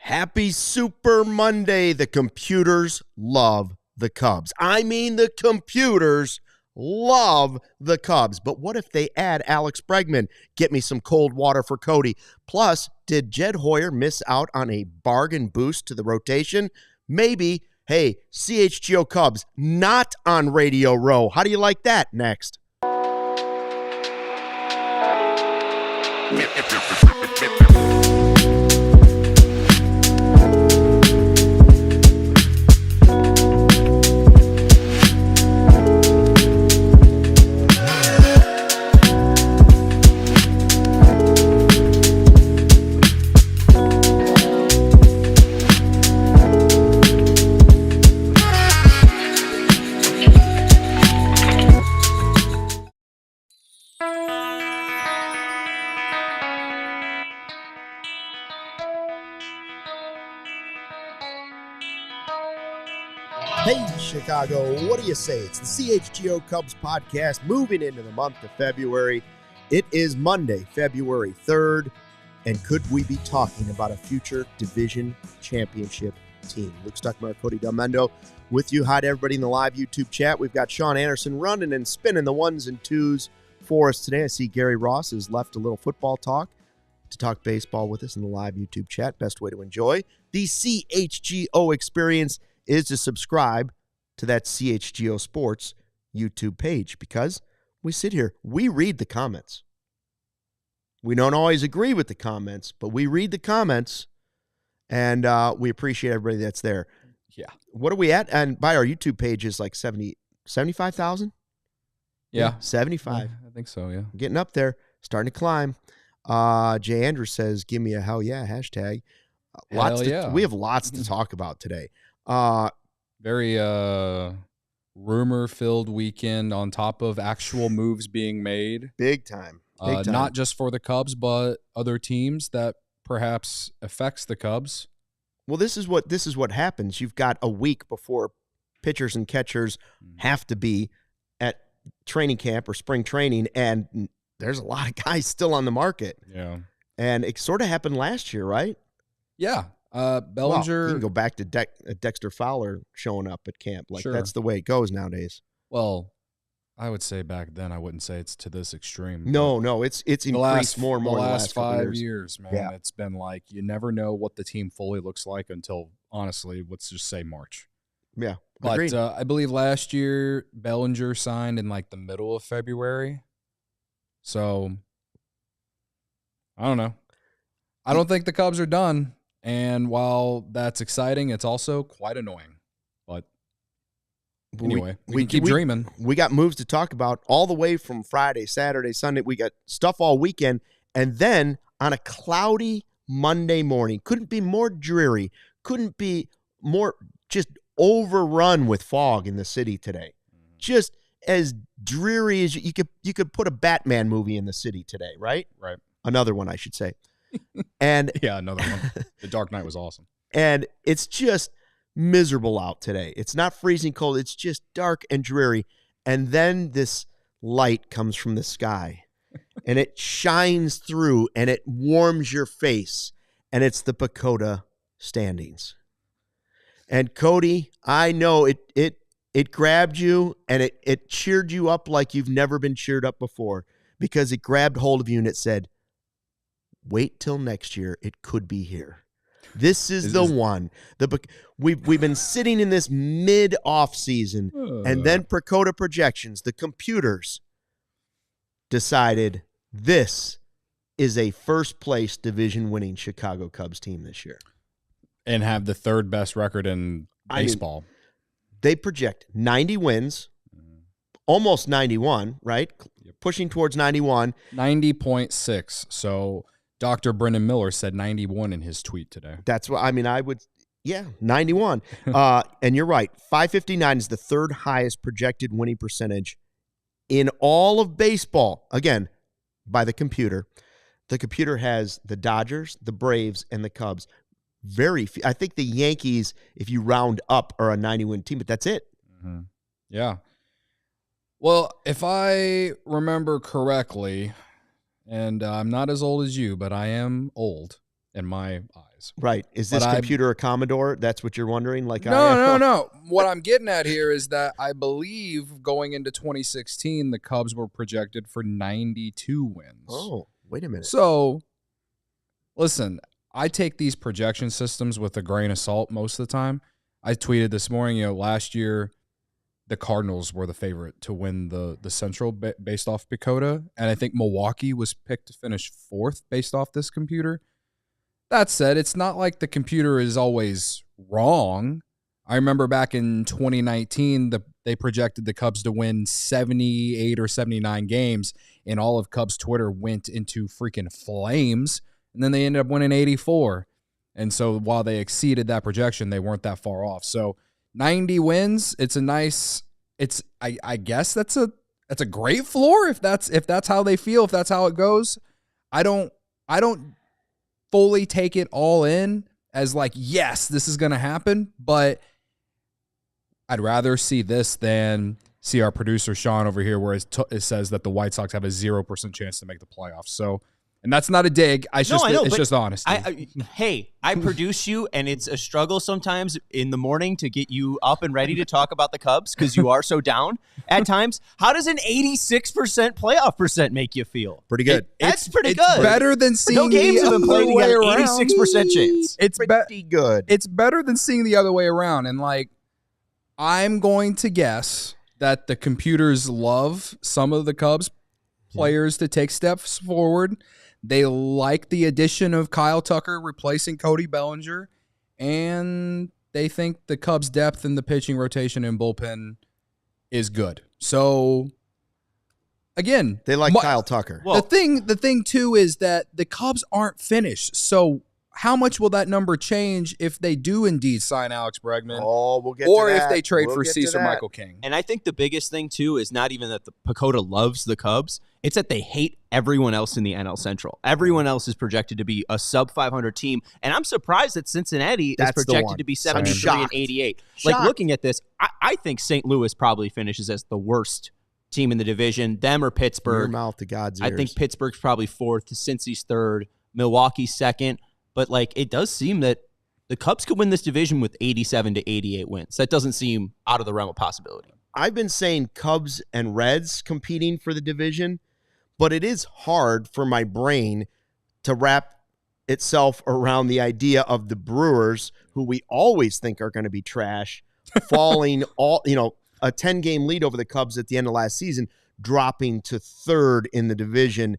Happy Super Monday. The computers love the Cubs. I mean, the computers love the Cubs. But what if they add Alex Bregman? Get me some cold water for Cody. Plus, did Jed Hoyer miss out on a bargain boost to the rotation? Maybe. Hey, CHGO Cubs, not on Radio Row. How do you like that? Next. Hey, Chicago, what do you say? It's the CHGO Cubs Podcast moving into the month of February. It is Monday, February 3rd, and could we be talking about a future division championship team? Luke Stuckmeyer, Cody, Delmendo with you. Hi to everybody in the live YouTube chat. We've got Sean Anderson running and spinning the ones and twos for us today. I see Gary Ross has left a little football talk to talk baseball with us in the live YouTube chat. Best way to enjoy the CHGO experience is to subscribe to that CHGO Sports YouTube page, because we sit here, we read the comments. We don't always agree with the comments, but we read the comments, and we appreciate everybody that's there. Yeah. What are we at? And by our YouTube page is like 75,000? Yeah. 75. I think so, yeah. Getting up there, starting to climb. Jay Andrew says, give me a hell yeah hashtag. We have lots to talk about today. Very rumor-filled weekend on top of actual moves being made. Big time. Not just for the Cubs, but other teams that perhaps affects the Cubs. Well, this is what happens. You've got a week before pitchers and catchers have to be at training camp or spring training, and there's a lot of guys still on the market. Yeah. And it sort of happened last year, right? Yeah. Bellinger. Well, you can go back to Dexter Fowler showing up at camp. Like, sure. That's the way it goes nowadays. Well, I would say back then, I wouldn't say it's to this extreme. No, it's increased more and more the in the last 5 years. years, man. Yeah. It's been like you never know what the team fully looks like until, honestly, let's just say March. Yeah, but I believe last year Bellinger signed in like the middle of February. So I don't know. I don't think the Cubs are done. And while that's exciting, it's also quite annoying. But anyway, we can keep dreaming. We got moves to talk about all the way from Friday, Saturday, Sunday. We got stuff all weekend. And then on a cloudy Monday morning, couldn't be more dreary, couldn't be more just overrun with fog in the city today. Just as dreary as you could put a Batman movie in the city today, right? Right. Another one, I should say. And yeah, another one. The Dark Knight was awesome. And it's just miserable out today. It's not freezing cold. It's just dark and dreary. And then this light comes from the sky, and it shines through, and it warms your face, and it's the Pecota standings. And Cody, I know it grabbed you, and it cheered you up like you've never been cheered up before, because it grabbed hold of you and it said, wait till next year. It could be here. This is the one. We've been sitting in this mid-off season, and then Pecota projections, the computers decided this is a first-place division-winning Chicago Cubs team this year. And have the third best record in baseball. They project 90 wins, almost 91, right? Yep. Pushing towards 91. 90.6. So Dr. Brendan Miller said 91 in his tweet today. That's what I mean. 91. And you're right. 559 is the third highest projected winning percentage in all of baseball. Again, by the computer. The computer has the Dodgers, the Braves, and the Cubs. Very few. I think the Yankees, if you round up, are a 90-win team, but that's it. Mm-hmm. Yeah. Well, if I remember correctly, and I'm not as old as you, but I am old, in my eyes. Right. Is this computer a Commodore? That's what you're wondering? No. What I'm getting at here is that I believe going into 2016, the Cubs were projected for 92 wins. Oh, wait a minute. So, listen, I take these projection systems with a grain of salt most of the time. I tweeted this morning, last year, the Cardinals were the favorite to win the Central based off Pecota, and I think Milwaukee was picked to finish 4th based off this computer. That said, it's not like the computer is always wrong. I remember back in 2019, they projected the Cubs to win 78 or 79 games, and all of Cubs Twitter went into freaking flames, and then they ended up winning 84. And so while they exceeded that projection, they weren't that far off. So 90 wins, I guess that's a great floor if that's how they feel, if that's how it goes. I don't fully take it all in as like, yes, this is going to happen, but I'd rather see this than see our producer Sean over here where it says that the White Sox have a 0% chance to make the playoffs. So, and that's not a dig. It's just honesty. I produce you, and it's a struggle sometimes in the morning to get you up and ready to talk about the Cubs because you are so down at times. How does an 86% playoff percent make you feel? Pretty good. That's pretty good. It's better than seeing no games the have been other played way to around. 86% chance. It's pretty good. It's better than seeing the other way around. And like, I'm going to guess that the computers love some of the Cubs players to take steps forward. They like the addition of Kyle Tucker replacing Cody Bellinger, and they think the Cubs' depth in the pitching rotation and bullpen is good. So, again, they like Kyle Tucker. Well, the thing too is that the Cubs aren't finished. So, how much will that number change if they do indeed sign Alex Bregman? Oh, we'll get or to that. If they trade for Cesar Michael King. And I think the biggest thing too is not even that the Pecota loves the Cubs. It's that they hate everyone else in the NL Central. Everyone else is projected to be a sub 500 team. And I'm surprised that Cincinnati is projected to be 73 and 88. Like looking at this, I think St. Louis probably finishes as the worst team in the division. Them or Pittsburgh. Your mouth to God's ears. I think Pittsburgh's probably 4th, Cincy's 3rd, Milwaukee's 2nd. But like it does seem that the Cubs could win this division with 87 to 88 wins. That doesn't seem out of the realm of possibility. I've been saying Cubs and Reds competing for the division, but it is hard for my brain to wrap itself around the idea of the Brewers, who we always think are going to be trash, falling a 10-game lead over the Cubs at the end of last season, dropping to 3rd in the division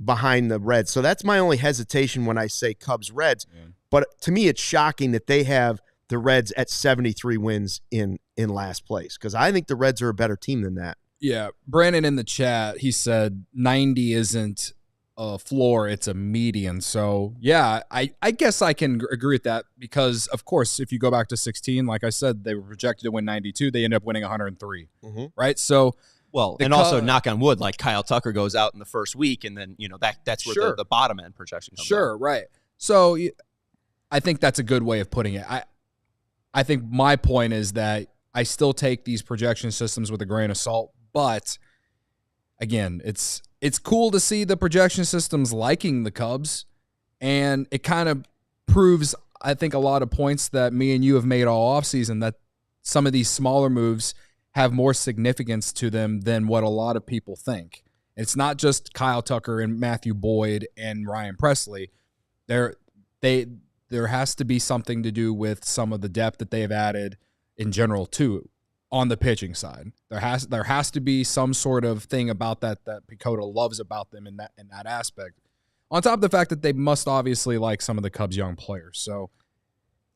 behind the Reds. So that's my only hesitation when I say Cubs-Reds. Yeah. But to me, it's shocking that they have the Reds at 73 wins in last place, because I think the Reds are a better team than that. Yeah. Brandon in the chat, he said 90 isn't a floor, it's a median. So, yeah, I guess I can agree with that because, of course, if you go back to 16, like I said, they were projected to win 92. They ended up winning 103, right? So, well, and also knock on wood, like Kyle Tucker goes out in the first week, and then that's where the bottom end projection comes out. Right. So I think that's a good way of putting it. I think my point is that I still take these projection systems with a grain of salt, but again, it's cool to see the projection systems liking the Cubs, and it kind of proves, I think, a lot of points that me and you have made all offseason, that some of these smaller moves have more significance to them than what a lot of people think. It's not just Kyle Tucker and Matthew Boyd and Ryan Presley. There has to be something to do with some of the depth that they have added in general too on the pitching side. There has to be some sort of thing about that Pecota loves about them in that aspect. On top of the fact that they must obviously like some of the Cubs young players. So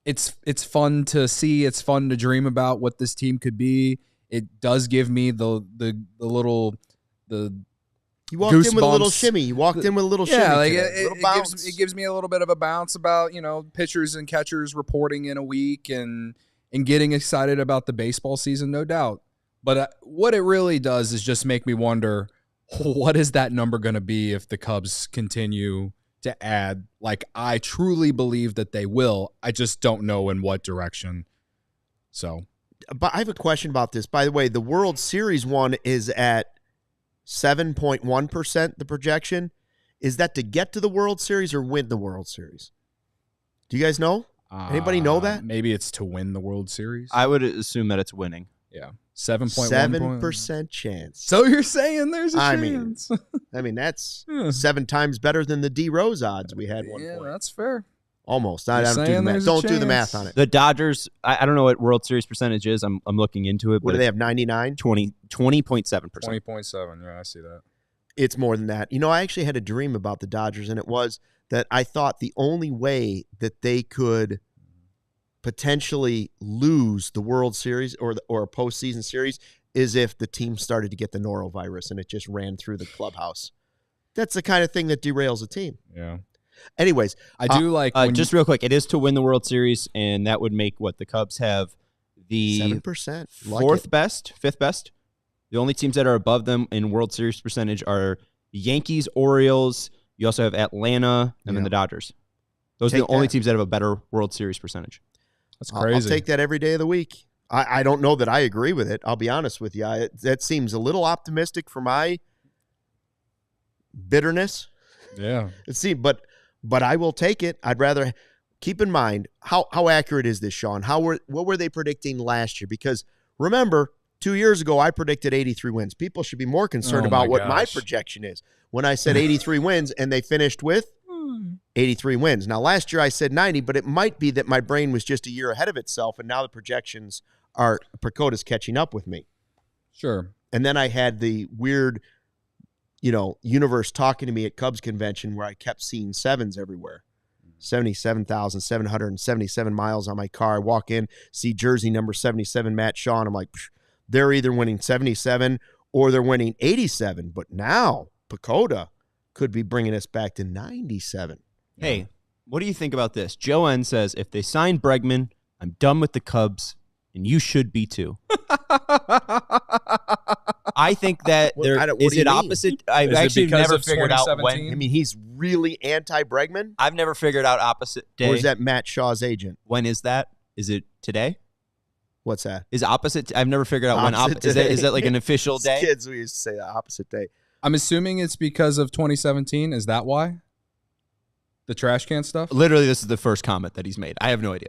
it's fun to see, it's fun to dream about what this team could be. It does give me the little You walked in with a little shimmy. You walked in with a little shimmy. Yeah, like it gives me a little bit of a bounce about, pitchers and catchers reporting in a week and getting excited about the baseball season, no doubt. But what it really does is just make me wonder, what is that number going to be if the Cubs continue to add? Like, I truly believe that they will. I just don't know in what direction. So, but I have a question about this. By the way, the World Series one is at 7.1%, the projection. Is that to get to the World Series or win the World Series? Do you guys know? Anybody know that? Maybe it's to win the World Series. I would assume that it's winning. Yeah. 7.1%. 7% chance. So you're saying there's a chance. I mean, that's 7 times better than the D Rose odds we had one point. Yeah, that's fair. Almost. I don't do the math. Don't do the math on it. The Dodgers, I don't know what World Series percentage is. I'm looking into it. What do they have, 99? 20.7%. 20.7. Yeah, I see that. It's more than that. You know, I actually had a dream about the Dodgers, and it was that I thought the only way that they could potentially lose the World Series or a postseason series is if the team started to get the norovirus and it just ran through the clubhouse. That's the kind of thing that derails a team. Yeah. Anyways, I do like just real quick. It is to win the World Series, and that would make what the Cubs have the 7%, fifth best. The only teams that are above them in World Series percentage are the Yankees, Orioles. You also have Atlanta, and then the Dodgers. Those are the only teams that have a better World Series percentage. That's crazy. I'll take that every day of the week. I don't know that I agree with it. I'll be honest with you. That seems a little optimistic for my bitterness. Yeah. But I will take it. I'd rather keep in mind how accurate is this, Sean? What were they predicting last year? Because remember, 2 years ago I predicted 83 wins. People should be more concerned about what my projection is. When I said 83 wins and they finished with 83 wins. Now last year I said 90, but it might be that my brain was just a year ahead of itself, and now the projections are Pecota's catching up with me. Sure. And then I had the weird, universe talking to me at Cubs convention where I kept seeing sevens everywhere. 77,777 miles on my car. I walk in, see jersey number 77, Matt Shaw. I'm like, they're either winning 77 or they're winning 87. But now Pecota could be bringing us back to 97. Hey, what do you think about this? Joe N says, if they sign Bregman, I'm done with the Cubs, and you should be too. I think that is it opposite? I've actually never figured out when. I mean, he's really anti-Bregman? I've never figured out opposite day. Or is that Matt Shaw's agent? When is that? Is it today? What's that? Is opposite? I've never figured out when. Is that like an official day? Kids, we used to say the opposite day. I'm assuming it's because of 2017. Is that why? The trash can stuff? Literally, this is the first comment that he's made. I have no idea.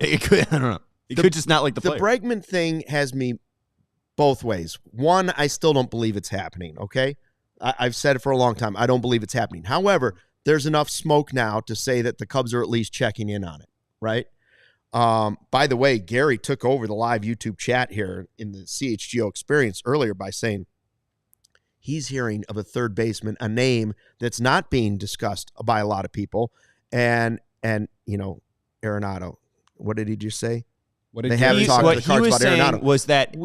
I don't know. He could just not like the player. The Bregman thing has me both ways. One, I still don't believe it's happening, okay? I've said it for a long time. I don't believe it's happening. However, there's enough smoke now to say that the Cubs are at least checking in on it, right? By the way, Gary took over the live YouTube chat here in the CHGO experience earlier by saying he's hearing of a third baseman, a name that's not being discussed by a lot of people, and Arenado. What did he just say? What he was saying was that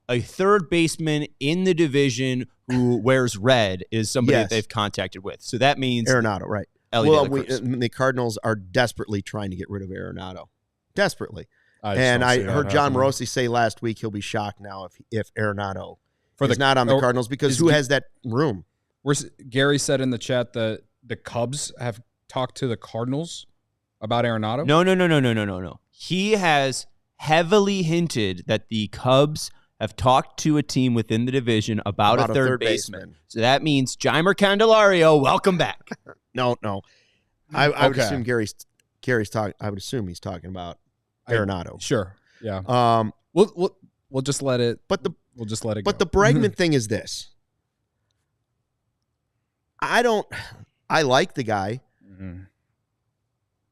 a third baseman in the division who wears red is somebody that they've contacted with. So that means Arenado, right? The Cardinals are desperately trying to get rid of Arenado. Desperately. I heard John Morosi say last week he'll be shocked now if Arenado is not on the Cardinals, because who has that room? Gary said in the chat that the Cubs have talked to the Cardinals about Arenado? No. He has heavily hinted that the Cubs have talked to a team within the division about a third baseman. So that means Jeimer Candelario, welcome back. No. I would assume Gary's talking. I would assume he's talking about Arenado. Sure. Yeah. We'll just let it. We'll just let it go. But the Bregman thing is this. I like the guy. Mm-hmm.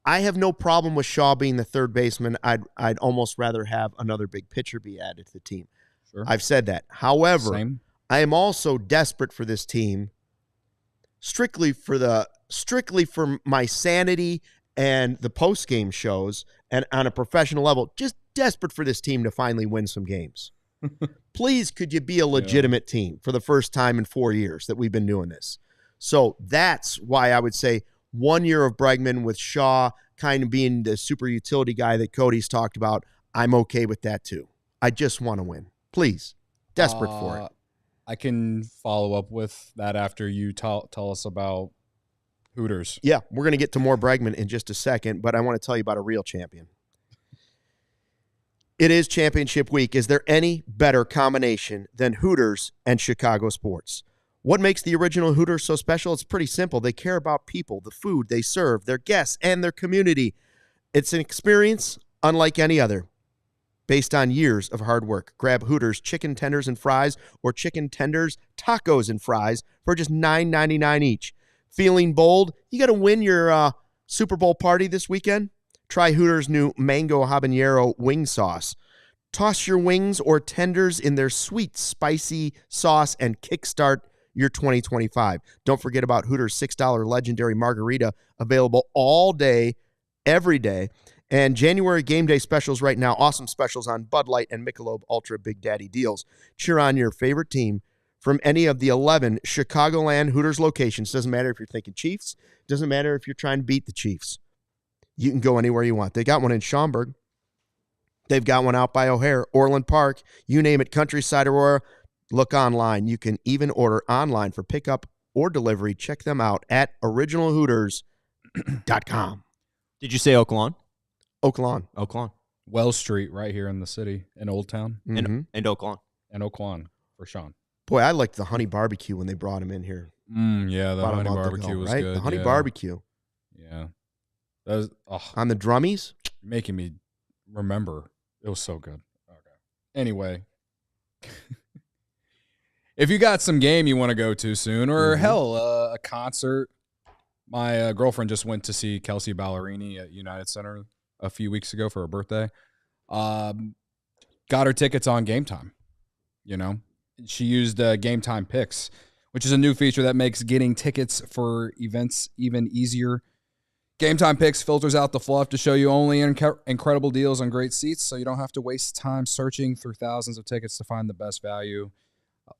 I have no problem with Shaw being the third baseman. I'd almost rather have another big pitcher be added to the team. Sure. I've said that. However, I am also desperate for this team, strictly for my sanity and the post-game shows, and on a professional level, just desperate for this team to finally win some games. Please, could you be a legitimate team for the first time in 4 years that we've been doing this? So that's why I would say 1 year of Bregman with Shaw kind of being the super utility guy that Cody's talked about, I'm okay with that too. I just want to win. Please. Desperate for it. I can follow up with that after you tell us about Hooters. Yeah, we're going to get to more Bregman in just a second, but I want to tell you about a real champion. It is championship week. Is there any better combination than Hooters and Chicago sports? What makes the original Hooters so special? It's pretty simple. They care about people, the food they serve, their guests, and their community. It's an experience unlike any other, based on years of hard work. Grab Hooters chicken tenders and fries or chicken tenders, tacos, and fries for just $9.99 each. Feeling bold? You got to win your Super Bowl party this weekend? Try Hooters' new mango habanero wing sauce. Toss your wings or tenders in their sweet, spicy sauce and kickstart your 2025. Don't forget about Hooters' $6 legendary margarita, available all day, every day. And January game day specials right now. Awesome specials on Bud Light and Michelob Ultra Big Daddy deals. Cheer on your favorite team from any of the 11 Chicagoland Hooters locations. Doesn't matter if you're thinking Chiefs. Doesn't matter if you're trying to beat the Chiefs. You can go anywhere you want. They got one in Schaumburg. They've got one out by O'Hare, Orland Park. You name it, Countryside, Aurora. Look online. You can even order online for pickup or delivery. Check them out at originalhooters.com. Did you say Oak Lawn? Oak Lawn. Oak Lawn. Wells Street right here in the city, in Old Town. Mm-hmm. And Oak Lawn. And Oak Lawn for Sean. Boy, I liked the honey barbecue when they brought him in here. Yeah, the honey barbecue was good. The honey yeah. barbecue. Yeah. That was, on the drummies? Making me remember. It was so good. Okay. Anyway. If you got some game you want to go to soon, or hell, a concert. My girlfriend just went to see Kelsey Ballerini at United Center a few weeks ago for her birthday. Got her tickets on Game Time. You know, she used Game Time Picks, which is a new feature that makes getting tickets for events even easier. Game Time Picks filters out the fluff to show you only incredible deals on great seats, so you don't have to waste time searching through thousands of tickets to find the best value.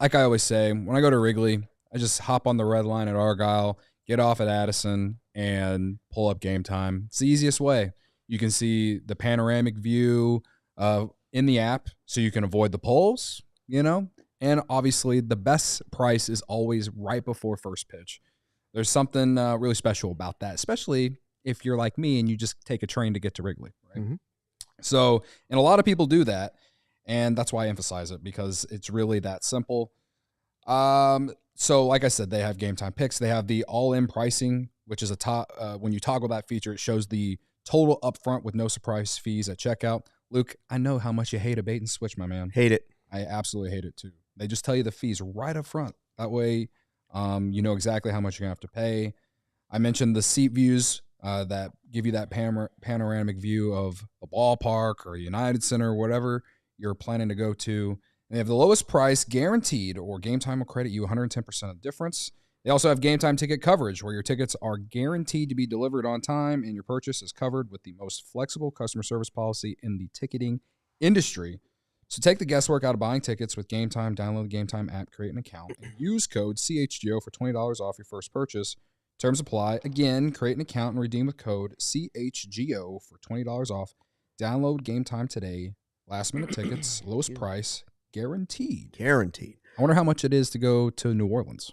Like I always say, when I go to Wrigley, I just hop on the red line at Argyle, get off at Addison, and pull up Game Time. It's the easiest way. You can see the panoramic view in the app, so you can avoid the polls, you know? And obviously, the best price is always right before first pitch. There's something really special about that, especially if you're like me and you just take a train to get to Wrigley, right? Mm-hmm. So, and a lot of people do that, and that's why I emphasize it, because it's really that simple. So, like I said, they have Game Time Picks. They have the all-in pricing, which is a top. When you toggle that feature, it shows the total upfront with no surprise fees at checkout. Luke, I know how much you hate a bait and switch, my man. Hate it. I absolutely hate it too. They just tell you the fees right up front. That way, you know exactly how much you're going to have to pay. I mentioned the seat views that give you that panoramic view of the ballpark or United Center or whatever you're planning to go to. And they have the lowest price guaranteed, or Game Time will credit you 110% of the difference. They also have Game Time ticket coverage, where your tickets are guaranteed to be delivered on time and your purchase is covered with the most flexible customer service policy in the ticketing industry. So take the guesswork out of buying tickets with Game Time. Download the Game Time app, create an account, and use code CHGO for $20 off your first purchase. Terms apply. Again, create an account and redeem with code CHGO for $20 off. Download Game Time today. Last minute tickets, lowest price, guaranteed. Guaranteed. I wonder how much it is to go to New Orleans.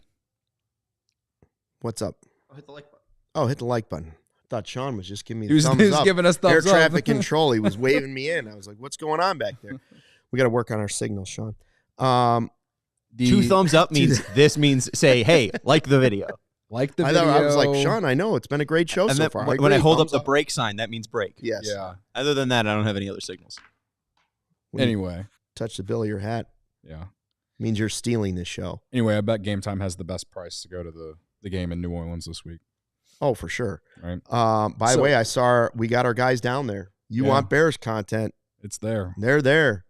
What's up? Oh, hit the like button. Oh, hit the like button. I thought Sean was just giving me He was giving us thumbs Air up. traffic control. He was waving me in. I was like, what's going on back there? We got to work on our signal, Sean. 2 thumbs up means this means say, hey, like the video. Like the video. I was like, Sean, I know. It's been a great show so far. When I hold up the break sign, that means break. Yes. Yeah. Other than that, I don't have any other signals. Anyway. Touch the bill of your hat. Yeah. Means you're stealing this show. Anyway, I bet Game Time has the best price to go to the game in New Orleans this week. Oh, for sure. Right. By the way, we got our guys down there. You want Bears content. It's there. They're there.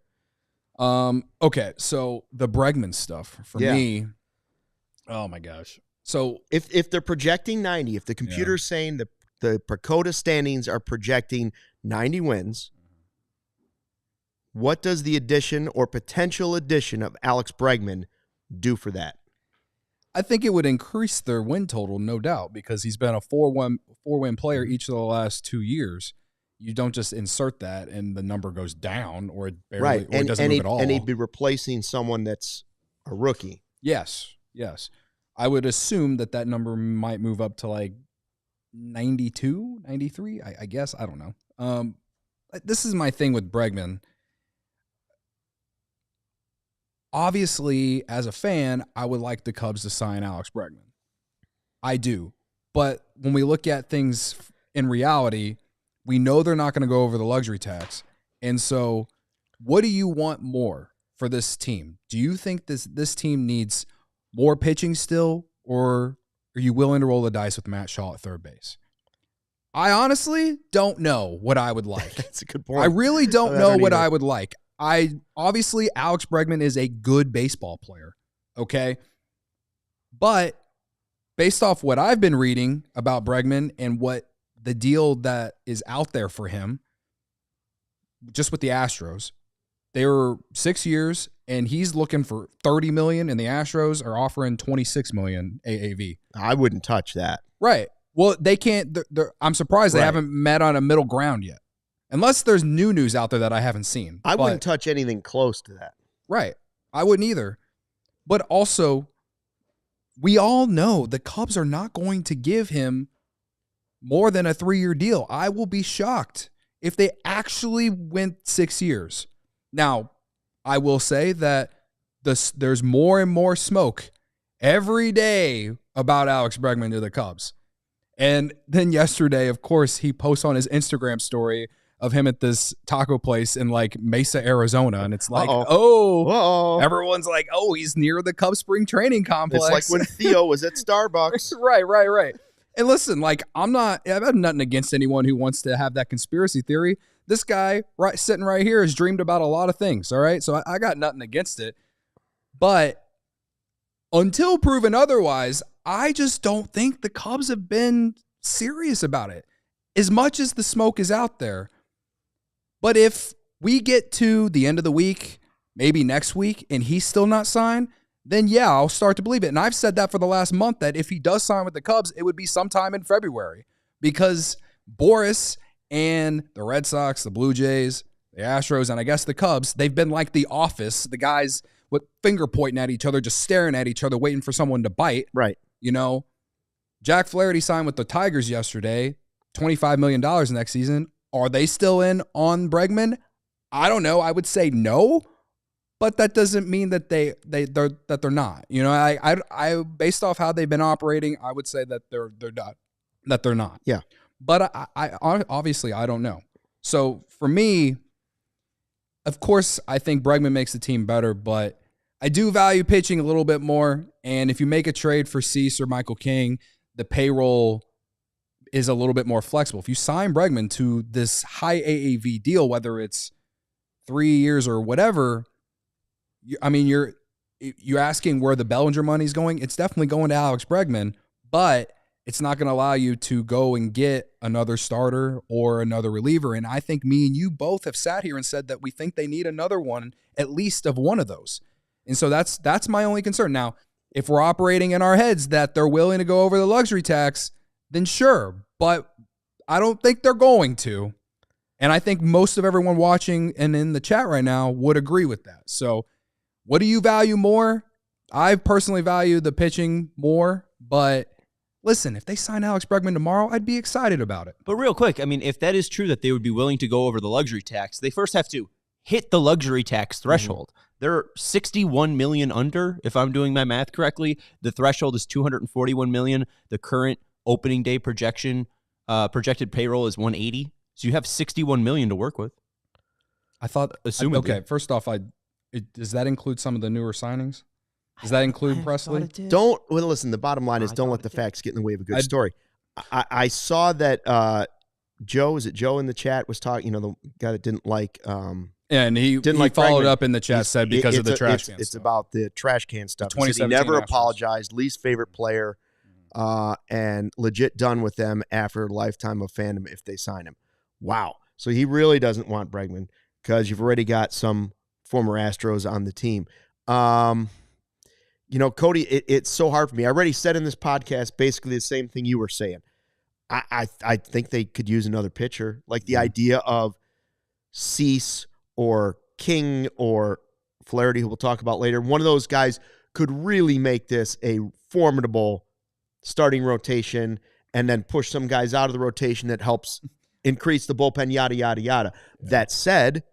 Okay, so the Bregman stuff for me. Oh my gosh. So if they're projecting 90, if the computer's saying the Pecota standings are projecting 90 wins, what does the addition or potential addition of Alex Bregman do for that? I think it would increase their win total, no doubt, because he's been a 4-win player each of the last 2 years. You don't just insert that and the number goes down, or it barely or it doesn't move at all. And he'd be replacing someone that's a rookie. Yes. I would assume that number might move up to like 92, 93, I guess. I don't know. This is my thing with Bregman. Obviously, as a fan, I would like the Cubs to sign Alex Bregman. I do. But when we look at things in reality, We know they're not going to go over the luxury tax. And so what do you want more for this team? Do you think this team needs more pitching still, or are you willing to roll the dice with Matt Shaw at third base? I honestly don't know what I would like. That's a good point. I really don't know what I would like. Obviously, Alex Bregman is a good baseball player, okay? But based off what I've been reading about Bregman and what the deal that is out there for him, just with the Astros, they were 6 years, and he's looking for $30 million, and the Astros are offering $26 million AAV. I wouldn't touch that. Right. Well, they can't. I'm surprised they haven't met on a middle ground yet, unless there's new news out there that I haven't seen. I wouldn't touch anything close to that. Right. I wouldn't either. But also, we all know the Cubs are not going to give him more than a 3-year deal. I will be shocked if they actually went 6 years. Now, I will say that there's more and more smoke every day about Alex Bregman to the Cubs. And then yesterday, of course, he posts on his Instagram story of him at this taco place in like Mesa, Arizona. And it's like, everyone's like, oh, he's near the Cubs spring training complex. It's like when Theo was at Starbucks. Right. And listen, like, I have nothing against anyone who wants to have that conspiracy theory. This guy sitting right here has dreamed about a lot of things. All right. So I got nothing against it. But until proven otherwise, I just don't think the Cubs have been serious about it as much as the smoke is out there. But if we get to the end of the week, maybe next week, and he's still not signed, then yeah, I'll start to believe it. And I've said that for the last month, that if he does sign with the Cubs, it would be sometime in February, because Boris and the Red Sox, the Blue Jays, the Astros, and I guess the Cubs, they've been like The Office, the guys with finger pointing at each other, just staring at each other, waiting for someone to bite. Right. You know, Jack Flaherty signed with the Tigers yesterday, $25 million next season. Are they still in on Bregman? I don't know. I would say no, but that doesn't mean that they're not. You know, I based off how they've been operating, I would say that they're not. Yeah. But I obviously I don't know. So for me, of course, I think Bregman makes the team better, but I do value pitching a little bit more. And if you make a trade for Cease or Michael King, the payroll is a little bit more flexible. If you sign Bregman to this high AAV deal, whether it's 3 years or whatever, you're asking where the Bellinger money's going. It's definitely going to Alex Bregman, but it's not going to allow you to go and get another starter or another reliever. And I think me and you both have sat here and said that we think they need another one, at least of one of those. And so that's my only concern. Now, if we're operating in our heads that they're willing to go over the luxury tax, then sure. But I don't think they're going to. And I think most of everyone watching and in the chat right now would agree with that. So what do you value more? I personally value the pitching more. But listen, if they sign Alex Bregman tomorrow, I'd be excited about it. But real quick, I mean, if that is true that they would be willing to go over the luxury tax, they first have to hit the luxury tax threshold. Mm-hmm. They're 61 million under, if I'm doing my math correctly. The threshold is 241 million. The current opening day projected payroll is 180. So you have 61 million to work with. I thought, okay, first off, does that include some of the newer signings? Does that include Presley? Listen, the bottom line is don't let the facts get in the way of a good story. I saw that Joe in the chat was talking, the guy that didn't like and he followed up in the chat, said because of the trash can stuff. It's about the trash can stuff. He said he never apologized, least favorite player, and legit done with them after a lifetime of fandom if they sign him. Wow. So he really doesn't want Bregman because you've already got some former Astros on the team. Cody, it's so hard for me. I already said in this podcast basically the same thing you were saying. I think they could use another pitcher. Like the idea of Cease or King or Flaherty, who we'll talk about later. One of those guys could really make this a formidable starting rotation and then push some guys out of the rotation that helps increase the bullpen, yada, yada, yada. Yeah. That said,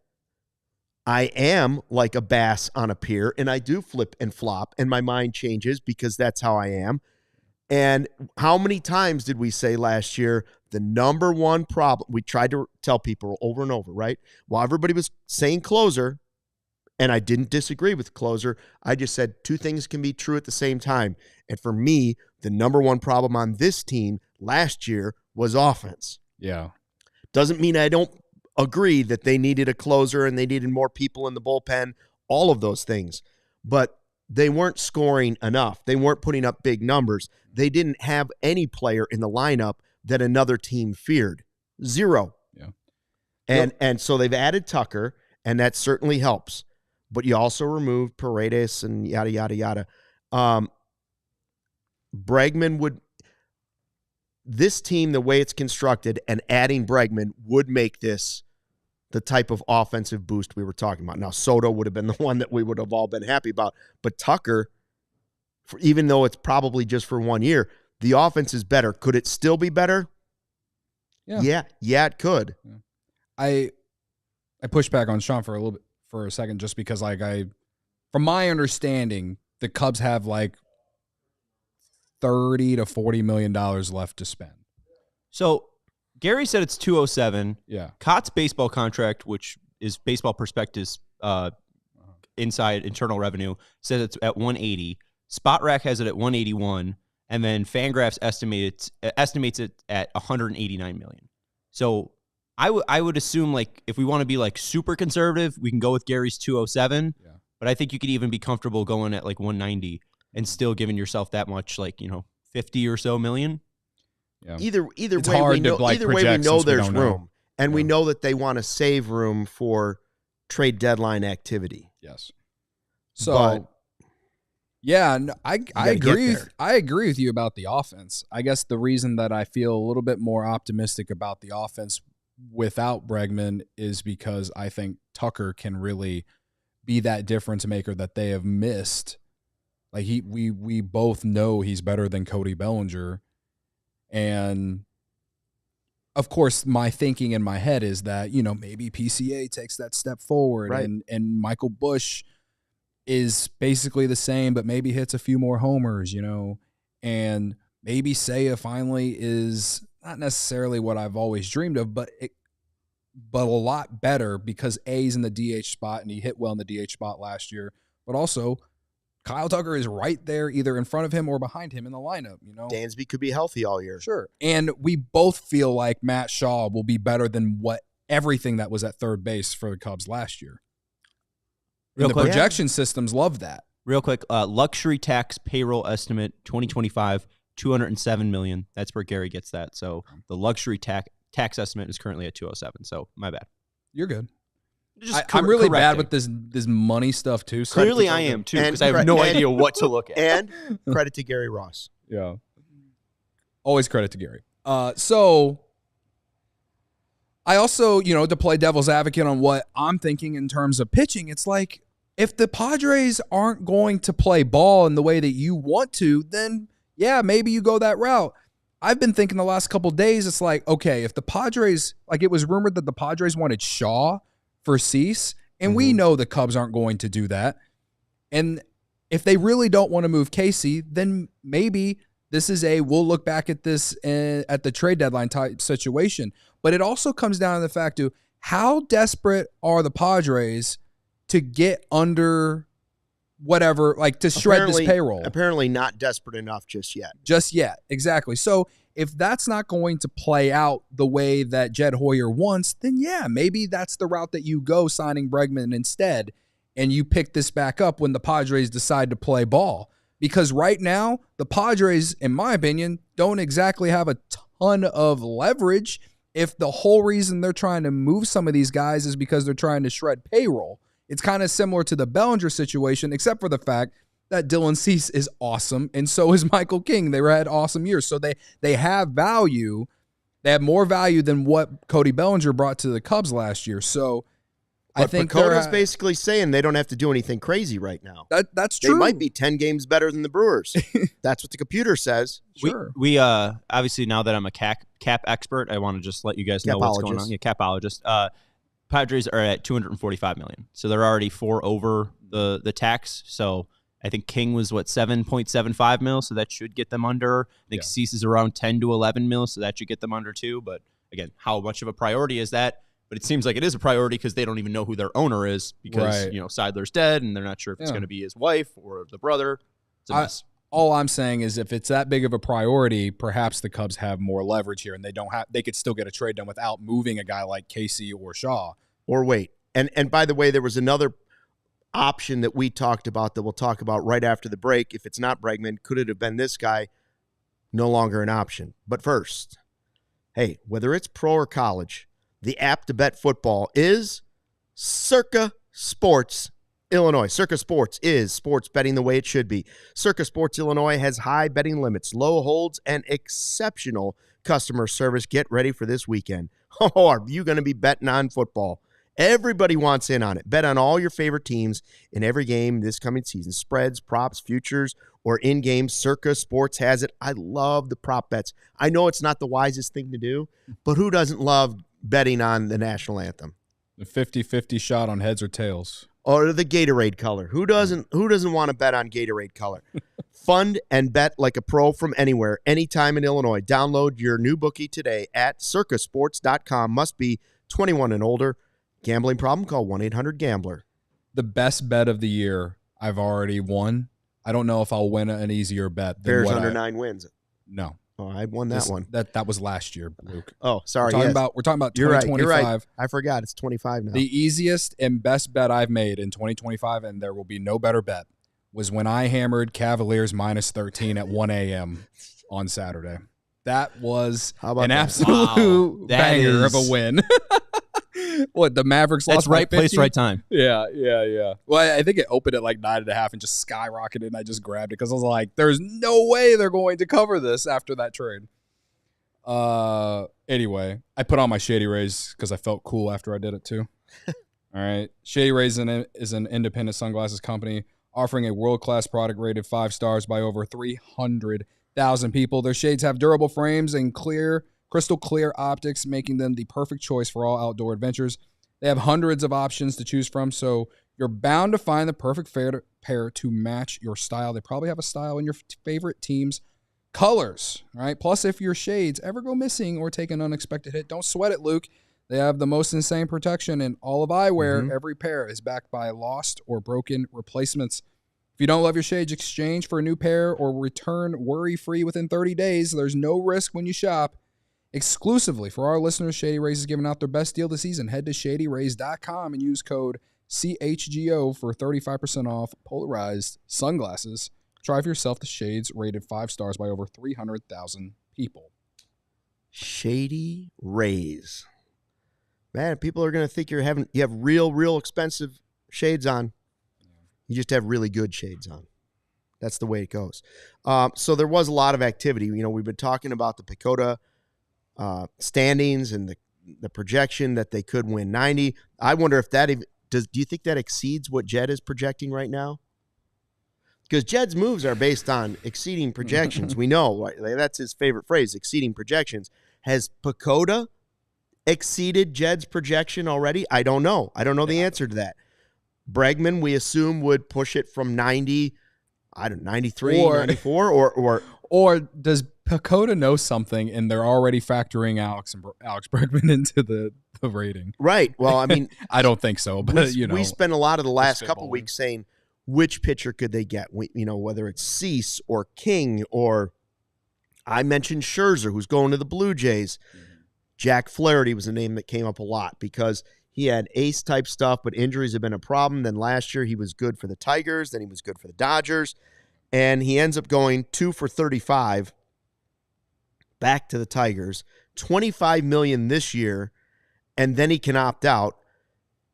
I am like a bass on a pier, and I do flip and flop, and my mind changes because that's how I am. And how many times did we say last year the number one problem? We tried to tell people over and over, right? While everybody was saying closer, and I didn't disagree with closer, I just said two things can be true at the same time. And for me, the number one problem on this team last year was offense. Yeah. Doesn't mean I don't agree that they needed a closer and they needed more people in the bullpen, all of those things. But they weren't scoring enough. They weren't putting up big numbers. They didn't have any player in the lineup that another team feared. Zero. Yeah. And so they've added Tucker, and that certainly helps. But you also removed Paredes and yada, yada, yada. Bregman would – this team, the way it's constructed, and adding Bregman would make this the type of offensive boost we were talking about. Now, Soto would have been the one that we would have all been happy about. But Tucker, even though it's probably just for 1 year, the offense is better. Could it still be better? Yeah, it could. Yeah. I pushed back on Sean for a second just because, like, from my understanding, the Cubs have like $30 to $40 million left to spend. So Gary said it's 207. Yeah. Cott's baseball contract, which is Baseball Prospectus inside internal revenue, says it's at 180. Spot Rack has it at 181, and then Fangraphs estimates it at 189 million. So I would assume, like, if we want to be like super conservative, we can go with Gary's 207. Yeah. But I think you could even be comfortable going at like 190 and still giving yourself that much, like, 50 or so million. Yeah. Either way, we know there's room. And we know that they want to save room for trade deadline activity. Yes. So, I agree. I agree with you about the offense. I guess the reason that I feel a little bit more optimistic about the offense without Bregman is because I think Tucker can really be that difference maker that they have missed. Like, we both know he's better than Cody Bellinger. And of course, my thinking in my head is that, maybe PCA takes that step forward, right, and Michael Busch is basically the same, but maybe hits a few more homers, and maybe Seiya finally is not necessarily what I've always dreamed of, but a lot better because A's in the DH spot and he hit well in the DH spot last year, but also Kyle Tucker is right there either in front of him or behind him in the lineup, Dansby could be healthy all year. Sure. And we both feel like Matt Shaw will be better than everything that was at third base for the Cubs last year. And the projection systems love that. Real quick, luxury tax payroll estimate 2025, $207 million. That's where Gary gets that. So the luxury tax estimate is currently at 207. So my bad. You're good. I'm really bad with this money stuff too. So clearly I am too, because I have no idea what to look at. And credit to Gary Ross. Yeah. Always credit to Gary. So I also, to play devil's advocate on what I'm thinking in terms of pitching, it's like, if the Padres aren't going to play ball in the way that you want to, then yeah, maybe you go that route. I've been thinking the last couple of days, it's like, okay, if the Padres, like, it was rumored that the Padres wanted Shaw for Cease, and we know the Cubs aren't going to do that. And if they really don't want to move Casey, then maybe this is we'll look back at this at the trade deadline type situation. But it also comes down to the fact of how desperate are the Padres to get under whatever, like, to shred this payroll. Apparently not desperate enough just yet. Just yet, exactly. So if that's not going to play out the way that Jed Hoyer wants, then yeah, maybe that's the route that you go, signing Bregman instead, and you pick this back up when the Padres decide to play ball. Because right now, the Padres, in my opinion, don't exactly have a ton of leverage if the whole reason they're trying to move some of these guys is because they're trying to shred payroll. It's kind of similar to the Bellinger situation, except for the fact that Dylan Cease is awesome, and so is Michael King. They had awesome years, so they have value. They have more value than what Cody Bellinger brought to the Cubs last year. So I think Pecota's basically saying they don't have to do anything crazy right now. That's true. They might be 10 games better than the Brewers. That's what the computer says. Sure. We obviously, now that I'm a cap expert, I want to just let you guys know what's going on. Yeah, capologist. Padres are at $245 million, so they're already 4 over the tax. So I think King was 7.75 mil, so that should get them under. I think Cease is around 10 to 11 mil, so that should get them under too. But again, how much of a priority is that? But it seems like it is a priority because they don't even know who their owner is because Seidler's dead and they're not sure if it's going to be his wife or the brother. It's a mess. All I'm saying is if it's that big of a priority, perhaps the Cubs have more leverage here and they could still get a trade done without moving a guy like Casey or Shaw. Or wait. And by the way, there was another option that we talked about that we'll talk about right after the break. If it's not Bregman, could it have been this guy? No longer an option. But first, hey, whether it's pro or college, the app to bet football is Circa Sports Illinois. Circa Sports is sports betting the way it should be. Circa Sports Illinois has high betting limits, low holds, and exceptional customer service. Get ready for this weekend. Oh, are you going to be betting on football? Everybody wants in on it. Bet on all your favorite teams in every game this coming season. Spreads, props, futures, or in-game. Circa Sports has it. I love the prop bets. I know it's not the wisest thing to do, but who doesn't love betting on the national anthem? The 50-50 shot on heads or tails. Or the Gatorade color. Who doesn't want to bet on Gatorade color? Fund and bet like a pro from anywhere, anytime in Illinois. Download your new bookie today at circasports.com. Must be 21 and older. Gambling problem? Call 1-800-GAMBLER. The best bet of the year I've already won. I don't know if I'll win an easier bet. Bears under 9 wins. No. Oh, I won that one. That was last year, Luke. Oh, sorry. We're talking about 2025. You're right. I forgot. It's 25 now. The easiest and best bet I've made in 2025, and there will be no better bet, was when I hammered Cavaliers minus 13 at 1 a.m. on Saturday. That was an absolute banger of a win. What, the Mavericks lost? That's right place, right time. Yeah. Well, I think it opened at like 9.5 and just skyrocketed, and I just grabbed it because I was like, there's no way they're going to cover this after that trade. Anyway, I put on my Shady Rays because I felt cool after I did it too. All right. Shady Rays is an independent sunglasses company offering a world-class product rated 5 stars by over 300,000 people. Their shades have durable frames and crystal clear optics, making them the perfect choice for all outdoor adventures. They have hundreds of options to choose from, so you're bound to find the perfect pair to match your style. They probably have a style in your favorite team's colors, right? Plus, if your shades ever go missing or take an unexpected hit, don't sweat it, Luke. They have the most insane protection in all of eyewear. Mm-hmm. Every pair is backed by lost or broken replacements. If you don't love your shades, exchange for a new pair or return worry-free within 30 days. There's no risk when you shop. Exclusively for our listeners, Shady Rays is giving out their best deal this season. Head to shadyrays.com and use code CHGO for 35% off polarized sunglasses. Try for yourself the shades rated 5 stars by over 300,000 people. Shady Rays. Man, people are going to think you have real expensive shades on. You just have really good shades on. That's the way it goes. So there was a lot of activity. We've been talking about the Pecota standings and the projection that they could win 90. I wonder if that do you think that exceeds what Jed is projecting right now? Because Jed's moves are based on exceeding projections. We know, right? That's his favorite phrase, exceeding projections. Has Pecota exceeded Jed's projection already? I don't know. I don't know the answer to that. Bregman, we assume, would push it from 90, 93, 94, or does Pecota know something and they're already factoring Alex Bregman into the rating? Right. Well, I mean, I don't think so, but we spent a lot of the last couple weeks saying which pitcher could they get? Whether it's Cease or King, or I mentioned Scherzer, who's going to the Blue Jays. Mm-hmm. Jack Flaherty was a name that came up a lot because he had ace-type stuff, but injuries have been a problem. Then last year he was good for the Tigers. Then he was good for the Dodgers. And he ends up going 2 for 35 back to the Tigers. $25 million this year, and then he can opt out.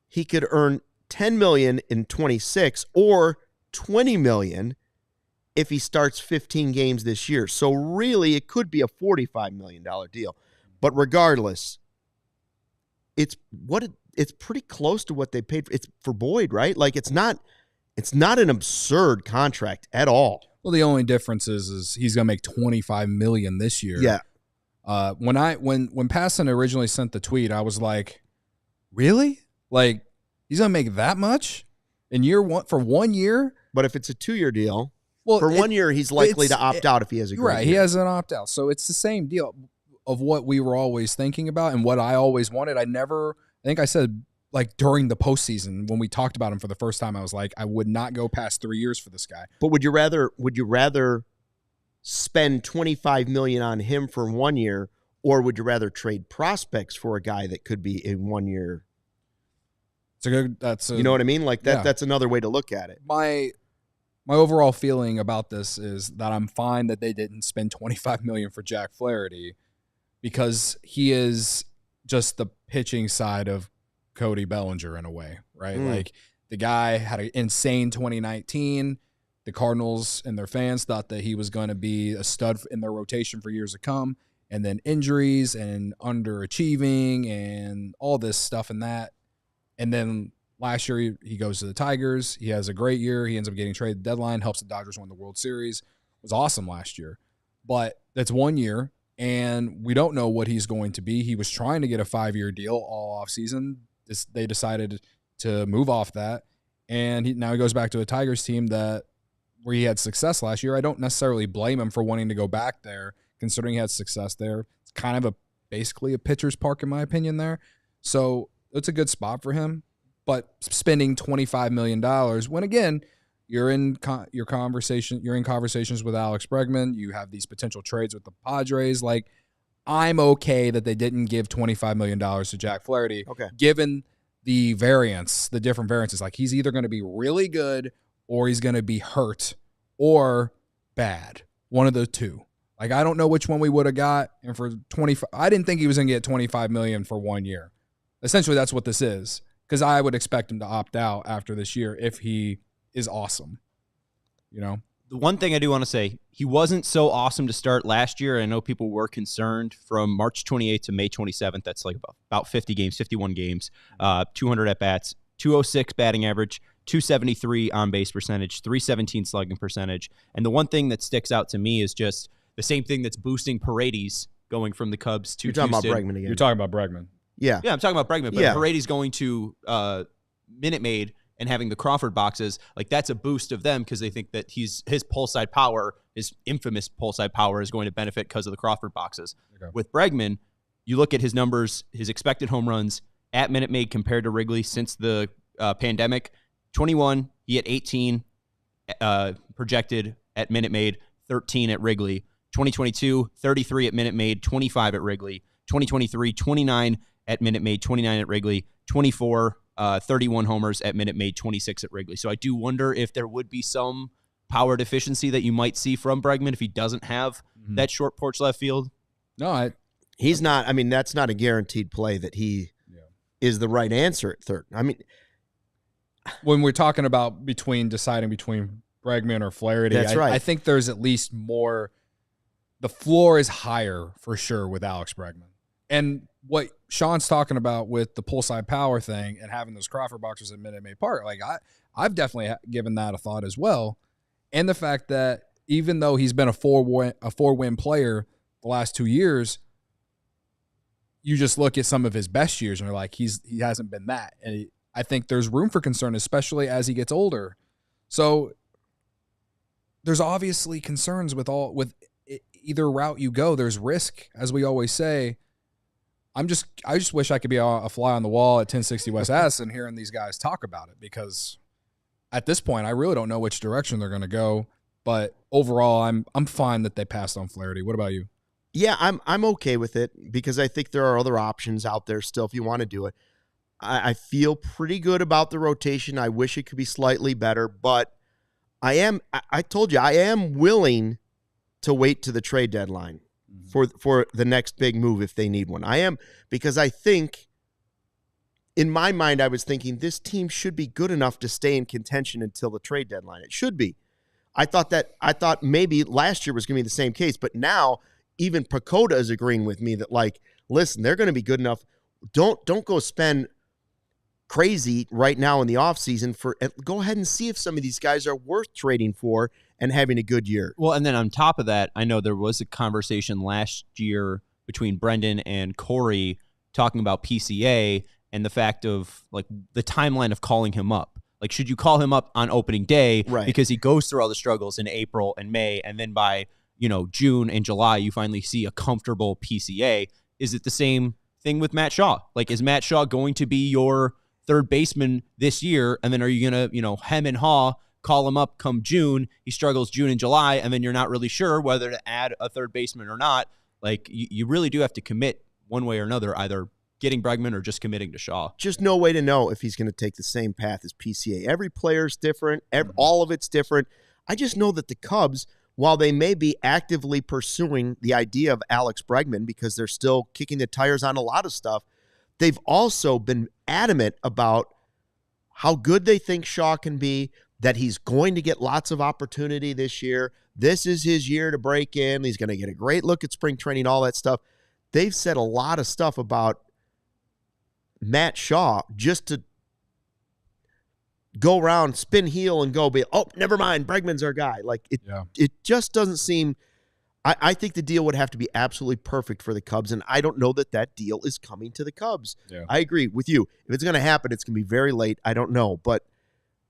He could earn $10 million in 26 or $20 million if he starts 15 games this year. So really, it could be a $45 million deal. But regardless, it's pretty close to what they paid for. It's for Boyd, right? Like it's not an absurd contract at all. Well, the only difference is he's gonna make $25 million this year. Yeah. When Passon originally sent the tweet, I was like, really? Like he's gonna make that much in year one for 1 year? But if it's a 2-year deal, Well, for 1 year, he's likely to opt out if he has a great right. year. He has an opt out, so it's the same deal of what we were always thinking about and what I always wanted. I think I said like during the postseason when we talked about him for the first time, I was like, I would not go past 3 years for this guy. But would you rather spend $25 million on him for 1 year, or would you rather trade prospects for a guy that could be in 1 year? You know what I mean? Like that. Yeah. That's another way to look at it. My overall feeling about this is that I'm fine that they didn't spend $25 million for Jack Flaherty, because he is just the pitching side of Cody Bellinger in a way, right? Like the guy had an insane 2019. The Cardinals and their fans thought that he was going to be a stud in their rotation for years to come, and then injuries and underachieving and all this stuff and that. And then last year he goes to the Tigers. He has a great year. He ends up getting traded at the deadline, helps the Dodgers win the World Series. It was awesome last year. But that's 1 year, and we don't know what he's going to be. He was trying to get a 5-year deal all offseason. They decided to move off that, and now he goes back to a Tigers team where he had success last year. I don't necessarily blame him for wanting to go back there, considering he had success there. It's kind of basically a pitcher's park, in my opinion, there. So it's a good spot for him. But spending $25 million, when again, you're in conversations with Alex Bregman, you have these potential trades with the Padres. Like, I'm okay that they didn't give $25 million to Jack Flaherty, given the different variances. Like, he's either going to be really good or he's going to be hurt or bad. One of the two. Like, I don't know which one we would have got. And for 25, I didn't think he was going to get $25 million for 1 year. Essentially, that's what this is. Because I would expect him to opt out after this year if he is awesome. You know? The one thing I do want to say, he wasn't so awesome to start last year. I know people were concerned from March 28th to May 27th. That's like about 50 games, 51 games, 200 at-bats, 206 batting average, 273 on-base percentage, 317 slugging percentage. And the one thing that sticks out to me is just the same thing that's boosting Paredes going from the Cubs to Houston. You're talking about Bregman again. You're talking about Bregman. Yeah. Yeah, I'm talking about Bregman, but Paredes going to Minute Maid and having the Crawford boxes, like that's a boost of them because they think that his pull side power, his infamous pull side power, is going to benefit because of the Crawford boxes. Okay. With Bregman, you look at his numbers, his expected home runs at Minute Maid compared to Wrigley since the pandemic. 21, he had 18 projected at Minute Maid, 13 at Wrigley. 2022, 33 at Minute Maid, 25 at Wrigley. 2023, 29 at Minute Maid, 29 at Wrigley. 24, 31 homers at Minute Maid, 26 at Wrigley. So I do wonder if there would be some power deficiency that you might see from Bregman if he doesn't have that short porch left field. No, he's not. I mean, that's not a guaranteed play that he is the right answer at third. I mean, when we're talking about deciding between Bregman or Flaherty, that's right. I think there's at least more. The floor is higher for sure with Alex Bregman. And what Sean's talking about with the pull side power thing and having those Crawford boxers at Minute Maid Park, like I've definitely given that a thought as well. And the fact that even though he's been a four-win player the last 2 years, you just look at some of his best years and you're like, he hasn't been that. And I think there's room for concern, especially as he gets older. So there's obviously concerns with either route you go. There's risk, as we always say. I just wish I could be a fly on the wall at 1060 West S and hearing these guys talk about it, because at this point I really don't know which direction they're going to go. But overall, I'm fine that they passed on Flaherty. What about you? Yeah, I'm okay with it because I think there are other options out there still if you want to do it. I feel pretty good about the rotation. I wish it could be slightly better, but I told you I am willing to wait to the trade deadline for the next big move if they need one. I am, because I think in my mind I was thinking this team should be good enough to stay in contention until the trade deadline. It should be. I thought maybe last year was going to be the same case, but now even Pecota is agreeing with me that, like, listen, they're going to be good enough. Don't go spend crazy right now in the offseason go ahead and see if some of these guys are worth trading for and having a good year. Well, and then on top of that, I know there was a conversation last year between Brendan and Corey talking about PCA and the fact of, like, the timeline of calling him up. Like, should you call him up on opening day Right. because he goes through all the struggles in April and May, and then by, June and July, you finally see a comfortable PCA? Is it the same thing with Matt Shaw? Like, is Matt Shaw going to be your third baseman this year? And then are you going to, hem and haw, call him up come June, he struggles June and July, and then you're not really sure whether to add a third baseman or not? Like, you really do have to commit one way or another, either getting Bregman or just committing to Shaw. Just no way to know if he's going to take the same path as PCA. Every player's different. All of it's different. I just know that the Cubs, while they may be actively pursuing the idea of Alex Bregman because they're still kicking the tires on a lot of stuff, they've also been adamant about how good they think Shaw can be, that he's going to get lots of opportunity this year. This is his year to break in. He's going to get a great look at spring training, all that stuff. They've said a lot of stuff about Matt Shaw just to go around, spin heel, and go be, oh, never mind, Bregman's our guy. Like, it just doesn't seem – I think the deal would have to be absolutely perfect for the Cubs, and I don't know that deal is coming to the Cubs. Yeah. I agree with you. If it's going to happen, it's going to be very late. I don't know, but –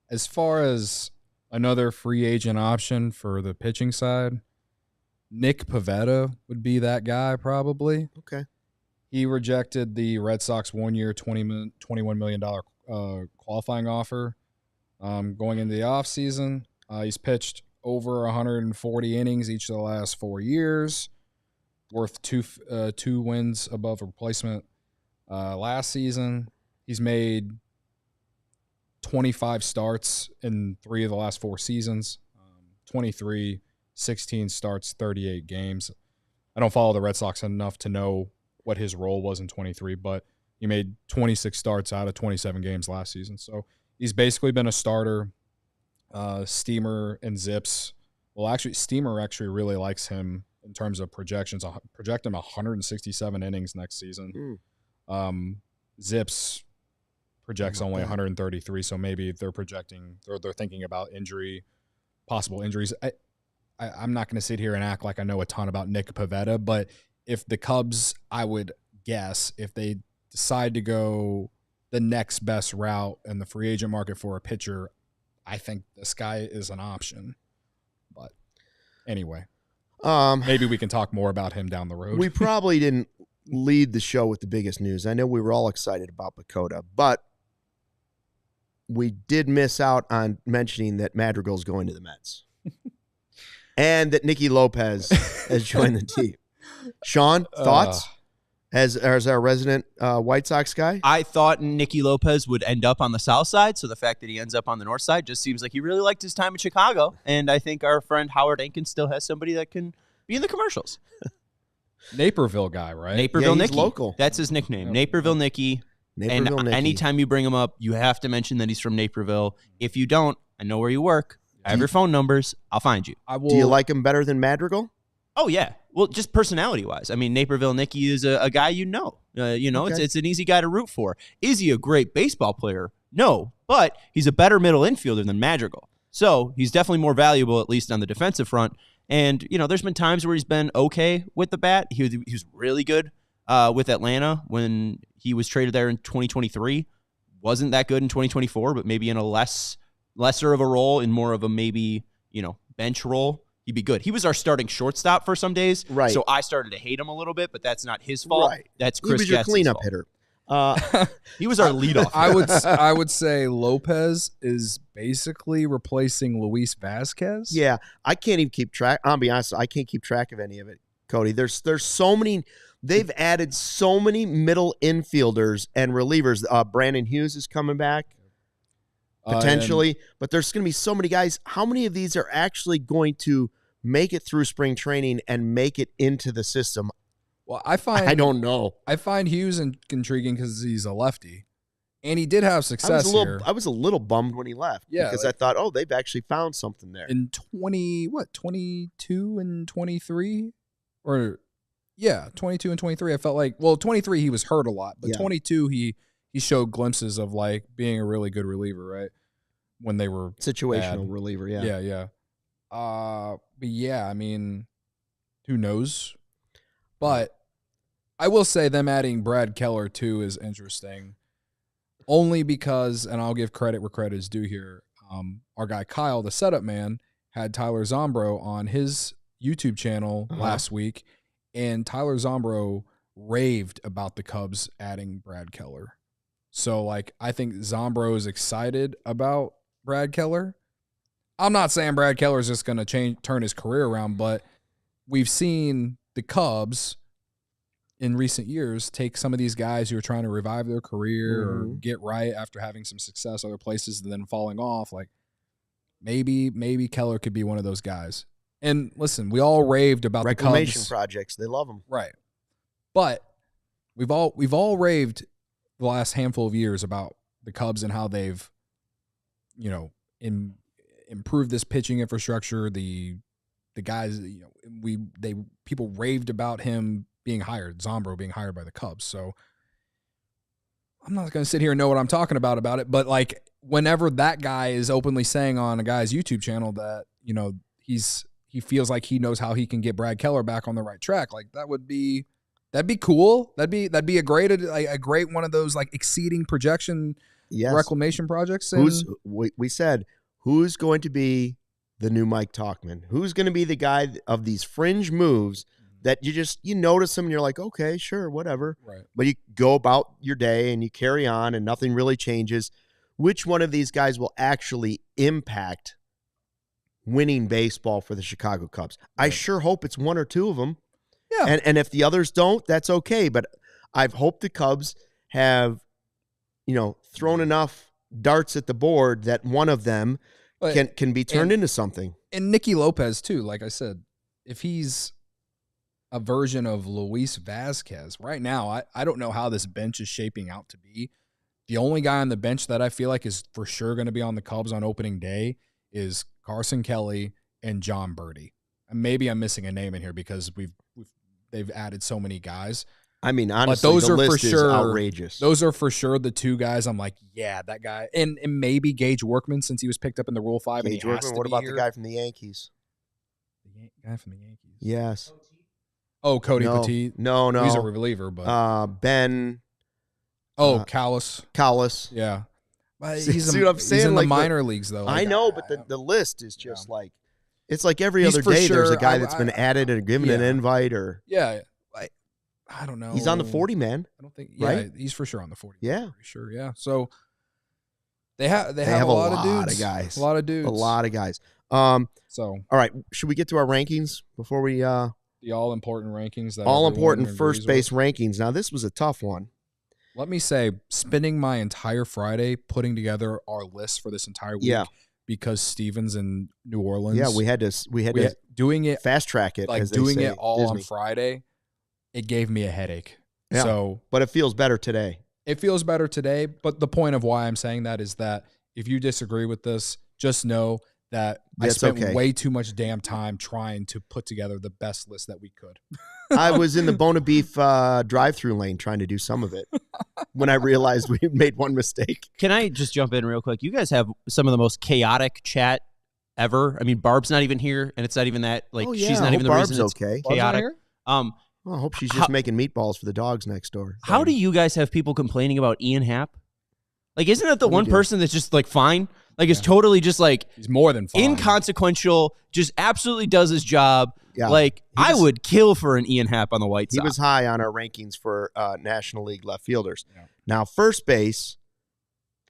as far as another free agent option for the pitching side, Nick Pivetta would be that guy probably. Okay. He rejected the Red Sox 1 year, $21 million qualifying offer going into the offseason. He's pitched over 140 innings each of the last 4 years, worth two wins above replacement last season. He's made 25 starts in 3 of the last 4 seasons, 23, 16 starts, 38 games. I don't follow the Red Sox enough to know what his role was in 23, but he made 26 starts out of 27 games last season. So he's basically been a starter. Steamer and Zips. Well, actually, Steamer actually really likes him in terms of projections. Project him 167 innings next season. Zips projects only 133, so maybe they're thinking about possible injuries. I'm not going to sit here and act like I know a ton about Nick Pivetta, but if the Cubs, I would guess, if they decide to go the next best route in the free agent market for a pitcher, I think this guy is an option. But anyway, maybe we can talk more about him down the road. We probably didn't lead the show with the biggest news. I know we were all excited about Pecota, but we did miss out on mentioning that Madrigal's going to the Mets and that Nicky Lopez has joined the team. Sean, thoughts as our resident White Sox guy? I thought Nicky Lopez would end up on the south side, so the fact that he ends up on the north side just seems like he really liked his time in Chicago, and I think our friend Howard Ankins still has somebody that can be in the commercials. Naperville guy, right? Naperville he's Nicky. local. That's his nickname, Naperville Nicky. Naperville And Nicky. anytime you bring him up, you have to mention that he's from Naperville. If you don't, I know where you work. I have your phone numbers. I'll find you. Do you like him better than Madrigal? Oh, yeah. Well, just personality-wise. I mean, Naperville Nicky is a guy you know. Okay. It's an easy guy to root for. Is he a great baseball player? No, but he's a better middle infielder than Madrigal. So he's definitely more valuable, at least on the defensive front. And, there's been times where he's been okay with the bat. He was really good with Atlanta when he was traded there in 2023. Wasn't that good in 2024, but maybe in a lesser of a role, in more of a maybe, bench role, he'd be good. He was our starting shortstop for some days. Right. So I started to hate him a little bit, but that's not his fault. Right. That's Chris He was your Gadsden's cleanup fault. hitter. He was our leadoff. I would say Lopez is basically replacing Luis Vasquez. Yeah, I can't even keep track. I'll be honest, I can't keep track of any of it, Cody. There's so many. They've added so many middle infielders and relievers. Brandon Hughes is coming back potentially, but there's going to be so many guys. How many of these are actually going to make it through spring training and make it into the system? Well, I don't know. I find Hughes intriguing because he's a lefty, and he did have success here. I was a little bummed when he left because I thought, they've actually found something there. In 22 and 23, or 22 and 23. I felt like 23 he was hurt a lot, but 22 he showed glimpses of like being a really good reliever, right? When they were Situational bad. reliever, yeah. Yeah. But yeah, I mean, who knows? But I will say them adding Brad Keller too is interesting. Only because, and I'll give credit where credit is due here, our guy Kyle, the setup man, had Tyler Zombro on his YouTube channel last week, and Tyler Zombro raved about the Cubs adding Brad Keller. So, like, I think Zombro is excited about Brad Keller. I'm not saying Brad Keller is just going to turn his career around, but we've seen the Cubs in recent years take some of these guys who are trying to revive their career or get right after having some success other places and then falling off. Like, maybe Keller could be one of those guys. And listen, we all raved about the Cubs. Reclamation projects. They love them. Right. But we've all raved the last handful of years about the Cubs and how they've, improved this pitching infrastructure. The guys, people raved about him being hired, Zombro being hired by the Cubs. So I'm not going to sit here and know what I'm talking about it, but like whenever that guy is openly saying on a guy's YouTube channel that, he feels like he knows how he can get Brad Keller back on the right track, like that'd be cool. That'd be a great one of those like exceeding projection reclamation projects. And we said who's going to be the new Mike Tauchman? Who's going to be the guy of these fringe moves that you notice them and you're like, okay, sure, whatever. Right. But you go about your day and you carry on and nothing really changes. Which one of these guys will actually impact winning baseball for the Chicago Cubs? Right. I sure hope it's one or two of them. Yeah. And if the others don't, that's okay. But I've hoped the Cubs have, thrown enough darts at the board that one of them can be turned into something. And Nicky Lopez too, like I said, if he's a version of Luis Vazquez right now, I don't know how this bench is shaping out to be. The only guy on the bench that I feel like is for sure going to be on the Cubs on opening day is Carson Kelly and John Birdie. And maybe I'm missing a name in here because they've added so many guys. I mean, honestly, but those the are list for sure is outrageous. Those are for sure the two guys I'm like, yeah, that guy. And maybe Gage Workman since he was picked up in the Rule 5. Gage Workman, what about the guy from the Yankees? The guy from the Yankees? Yes. Oh, Cody Petit. No. He's a reliever, but Ben. Callis. Callis. Yeah. See what I'm saying? He's in the minor leagues, though. I know, but the list is just like, it's like every other day there's a guy that's been added and given an invite or. Yeah. I don't know. He's on the 40 man. I don't think. Right? Yeah, he's for sure on the 40. Yeah. For sure. Yeah. So they have a lot of dudes. Of guys. A lot of dudes. A lot of guys. So all right, should we get to our rankings before we the all important rankings that all important first base rankings. Now this was a tough one. Let me say, spending my entire Friday putting together our list for this entire week because Steven's in New Orleans. Yeah, we had to doing it fast track it, like as they doing say, it all Disney. on Friday. It gave me a headache. Yeah, so, but it feels better today. It feels better today. But the point of why I'm saying that is that if you disagree with this, just know that I spent way too much damn time trying to put together the best list that we could. I was in the Bona Beef drive-through lane trying to do some of it when I realized we made one mistake. Can I just jump in real quick? You guys have some of the most chaotic chat ever. I mean, Barb's not even here, and it's not even that. Like, she's not even the Barb's reason it's chaotic. Well, I hope she's just making meatballs for the dogs next door. How do you guys have people complaining about Ian Happ? Like, isn't it the one person that's just, like, fine? Like, it's totally just, like... He's more than fine. Inconsequential, just absolutely does his job. Yeah. Like, I would kill for an Ian Happ on the White Sox. He was high on our rankings for National League left fielders. Yeah. Now, first base,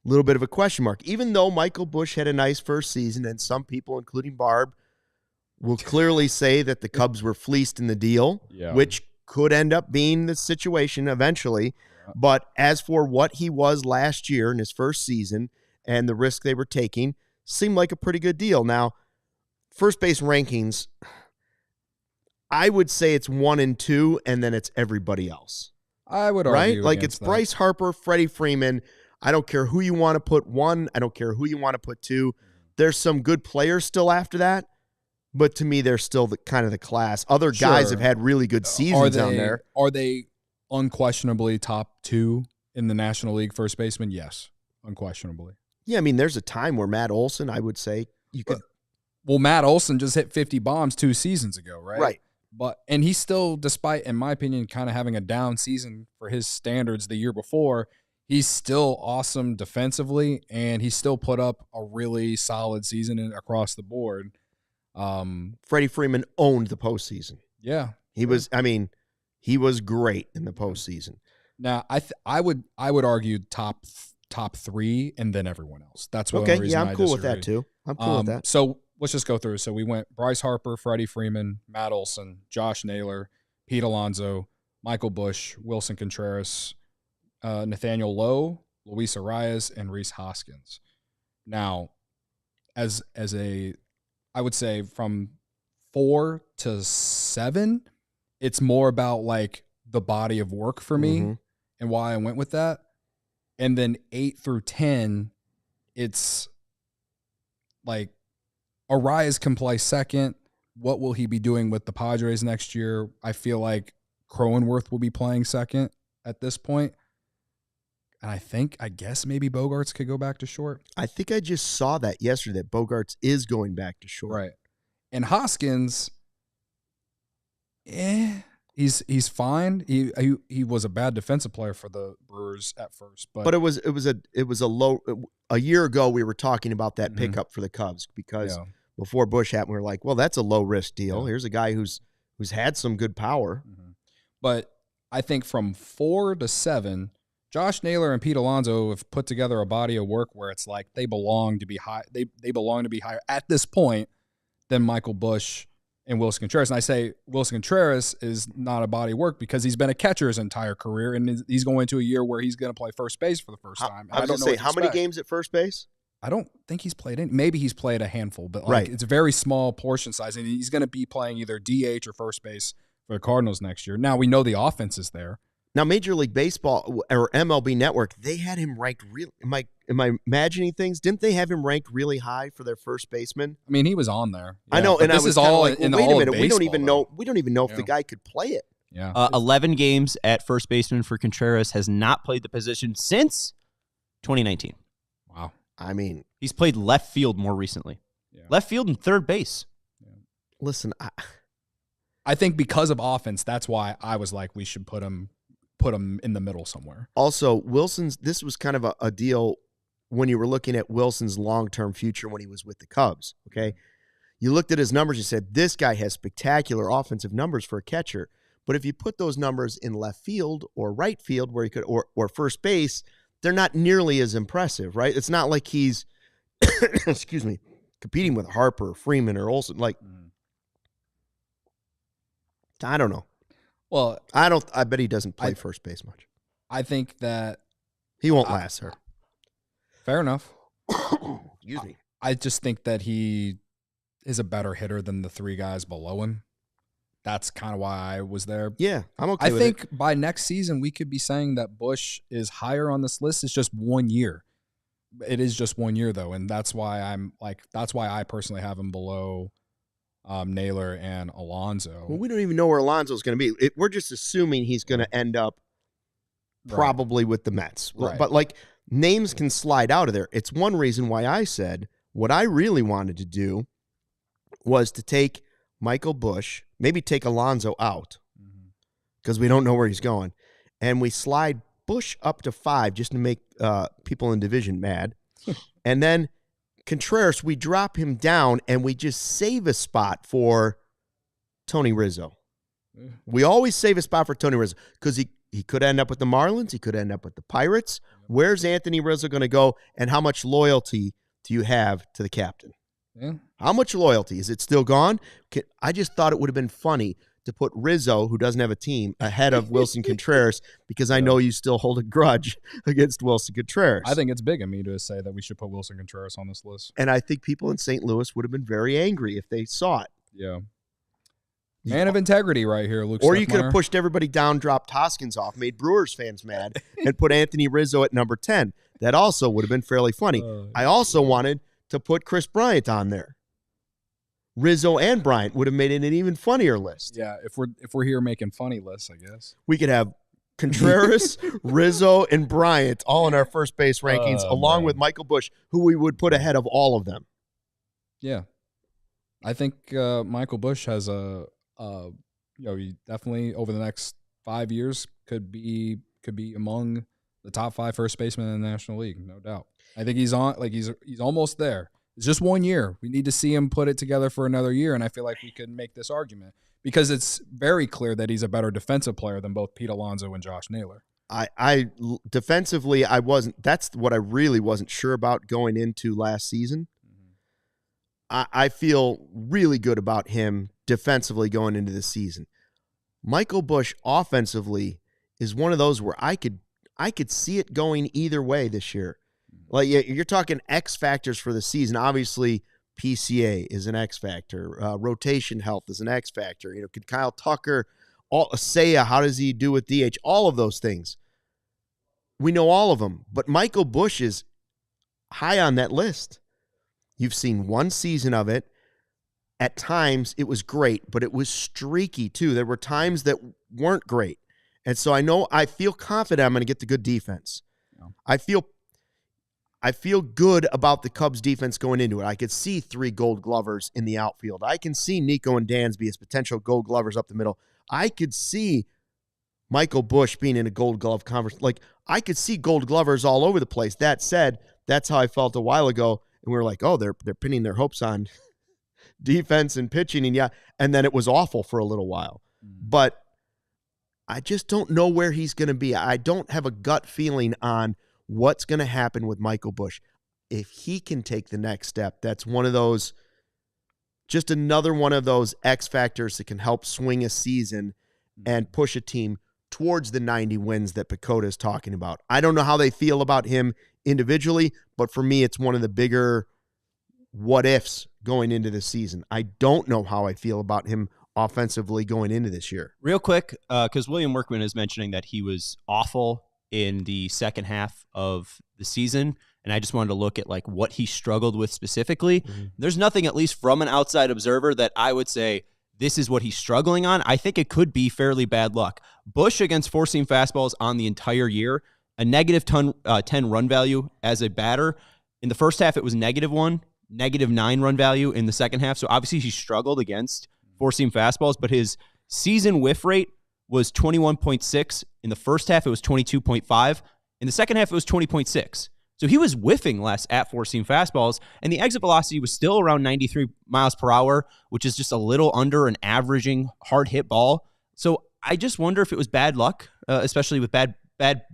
a little bit of a question mark. Even though Michael Busch had a nice first season, and some people, including Barb, will clearly say that the Cubs were fleeced in the deal, which could end up being the situation eventually. Yeah. But as for what he was last year in his first season and the risk they were taking, seemed like a pretty good deal. Now, first base rankings, I would say it's 1 and 2, and then it's everybody else. I would argue right? Like it's that. Bryce Harper, Freddie Freeman. I don't care who you want to put 1. I don't care who you want to put 2. There's some good players still after that. But to me, they're still the kind of the class. Other guys have had really good seasons down there. Are they unquestionably top 2 in the National League first baseman? Yes, unquestionably. Yeah, I mean, there's a time where Matt Olson, I would say, you could. Well, Matt Olson just hit 50 bombs 2 seasons ago, right? Right. And he's still, despite, in my opinion, kind of having a down season for his standards the year before, he's still awesome defensively, and he still put up a really solid season across the board. Freddie Freeman owned the postseason. Yeah. He was, I mean, he was great in the postseason. Now, I would argue top 3 and then everyone else. That's one okay. reason Yeah, I'm I cool disagree. with that too. I'm cool with that. So let's just go through. So we went Bryce Harper, Freddie Freeman, Matt Olson, Josh Naylor, Pete Alonso, Michael Busch, Wilson Contreras, Nathaniel Lowe, Luis Arias, and Rhys Hoskins. Now, as a, I would say from 4 to 7, it's more about like the body of work for me and why I went with that. And then 8 through 10, it's like Arias can play second. What will he be doing with the Padres next year? I feel like Cronenworth will be playing second at this point. And I guess maybe Bogarts could go back to short. I think I just saw that yesterday, that Bogarts is going back to short. Right. And Hoskins, he's fine. He was a bad defensive player for the Brewers at first, but it was a low. A year ago, we were talking about that pickup for the Cubs because before Busch happened, we were like, well, that's a low risk deal. Yeah. Here's a guy who's had some good power. But I think from 4 to 7, Josh Naylor and Pete Alonso have put together a body of work where it's like they belong to be high. They belong to be higher at this point than Michael Busch and Wilson Contreras. And I say Wilson Contreras is not a body of work because he's been a catcher his entire career, and he's going to a year where he's going to play first base for the first time. I was going to say, how many games at first base? I don't think he's played any. Maybe he's played a handful, but it's a very small portion size, and he's going to be playing either DH or first base for the Cardinals next year. Now, we know the offense is there. Now, Major League Baseball or MLB Network, they had him ranked real. Am I imagining things? Didn't they have him ranked really high for their first baseman? I mean, he was on there. Yeah, I know, and this I was is all like, well, in wait all a minute, of we don't baseball, even know. We don't even know if the guy could play it. Yeah, 11 games at first baseman for Contreras, has not played the position since 2019. Wow. I mean, he's played left field more recently. Yeah. Left field and third base. Yeah. Listen, I think because of offense, that's why I was like, we should put him in the middle somewhere. Also, this was kind of a deal when you were looking at Wilson's long-term future when he was with the Cubs, okay? You looked at his numbers, you said, this guy has spectacular offensive numbers for a catcher. But if you put those numbers in left field or right field where he could, or first base, they're not nearly as impressive, right? It's not like he's, excuse me, competing with Harper, or Freeman, or Olsen. Like, I don't know. Well, I bet he doesn't play first base much. I think that he won't last, sir. Fair enough. Excuse me. I just think that he is a better hitter than the 3 guys below him. That's kind of why I was there. Yeah, I'm okay with it. I think by next season, we could be saying that Busch is higher on this list. It's just 1 year. It is just 1 year, though, and that's why that's why I personally have him below Naylor and Alonso. Well, we don't even know where Alonso's going to be. We're just assuming he's going to end up probably with the Mets. Right. But, like, names can slide out of there. It's one reason why I said what I really wanted to do was to take Michael Busch, maybe take Alonso out because we don't know where he's going, and we slide Busch up to 5 just to make people in division mad. And then Contreras, we drop him down and we just save a spot for Tony Rizzo. We always save a spot for Tony Rizzo because he could end up with the Marlins. He could end up with the Pirates. Where's Anthony Rizzo going to go, and how much loyalty do you have to the captain? Yeah. How much loyalty? Is it still gone? I just thought it would have been funny to put Rizzo, who doesn't have a team, ahead of Wilson Contreras because I know you still hold a grudge against Wilson Contreras. I think it's big of me to say that we should put Wilson Contreras on this list. And I think people in St. Louis would have been very angry if they saw it. Yeah. Man of integrity right here, Luke Or Stuckmeyer. you could have pushed everybody down, dropped Hoskins off, made Brewers fans mad, and put Anthony Rizzo at number 10. That also would have been fairly funny. I also wanted to put Chris Bryant on there. Rizzo and Bryant would have made it an even funnier list. Yeah, if we're here making funny lists, I guess. We could have Contreras, Rizzo, and Bryant all in our first base rankings, along with Michael Busch, who we would put ahead of all of them. Yeah. I think Michael Busch has he definitely over the next 5 years could be among the top 5 first baseman in the National League, no doubt. I think he's almost there. It's just 1 year. We need to see him put it together for another year, and I feel like we could make this argument because it's very clear that he's a better defensive player than both Pete Alonso and Josh Naylor. I defensively, that's what I really wasn't sure about going into last season. I feel really good about him defensively going into the season. Michael Busch offensively is one of those where I could see it going either way this year. Like you're talking X factors for the season. Obviously, PCA is an X factor. Rotation health is an X factor. Could Kyle Tucker, Seiya, how does he do with DH? All of those things. We know all of them, but Michael Busch is high on that list. You've seen one season of it. At times, it was great, but it was streaky, too. There were times that weren't great. And so I feel confident I'm going to get the good defense. Yeah. I feel good about the Cubs defense going into it. I could see 3 Gold Glovers in the outfield. I can see Nico and Dansby as potential Gold Glovers up the middle. I could see Michael Busch being in a Gold Glove conference. Like, I could see Gold Glovers all over the place. That said, that's how I felt a while ago. And we were like, oh, they're pinning their hopes on defense and pitching. And then it was awful for a little while. But I just don't know where he's going to be. I don't have a gut feeling on what's going to happen with Michael Busch. If he can take the next step, that's one of those, just another one of those X factors that can help swing a season and push a team towards the 90 wins that Pecota is talking about. I don't know how they feel about him individually, but for me, it's one of the bigger what ifs going into the season. I don't know how I feel about him offensively going into this year. Real quick, because William Workman is mentioning that he was awful in the second half of the season, and I just wanted to look at like what he struggled with specifically. Mm-hmm. There's nothing, at least from an outside observer, that I would say this is what he's struggling on. I think it could be fairly bad luck. Busch against four-seam fastballs on the entire year, a negative 10 run value as a batter. In the first half, it was -1, -9 run value in the second half. So obviously he struggled against four-seam fastballs, but his season whiff rate was 21.6. In the first half, it was 22.5. In the second half, it was 20.6. So he was whiffing less at four-seam fastballs, and the exit velocity was still around 93 miles per hour, which is just a little under an averaging hard-hit ball. So I just wonder if it was bad luck, especially with bad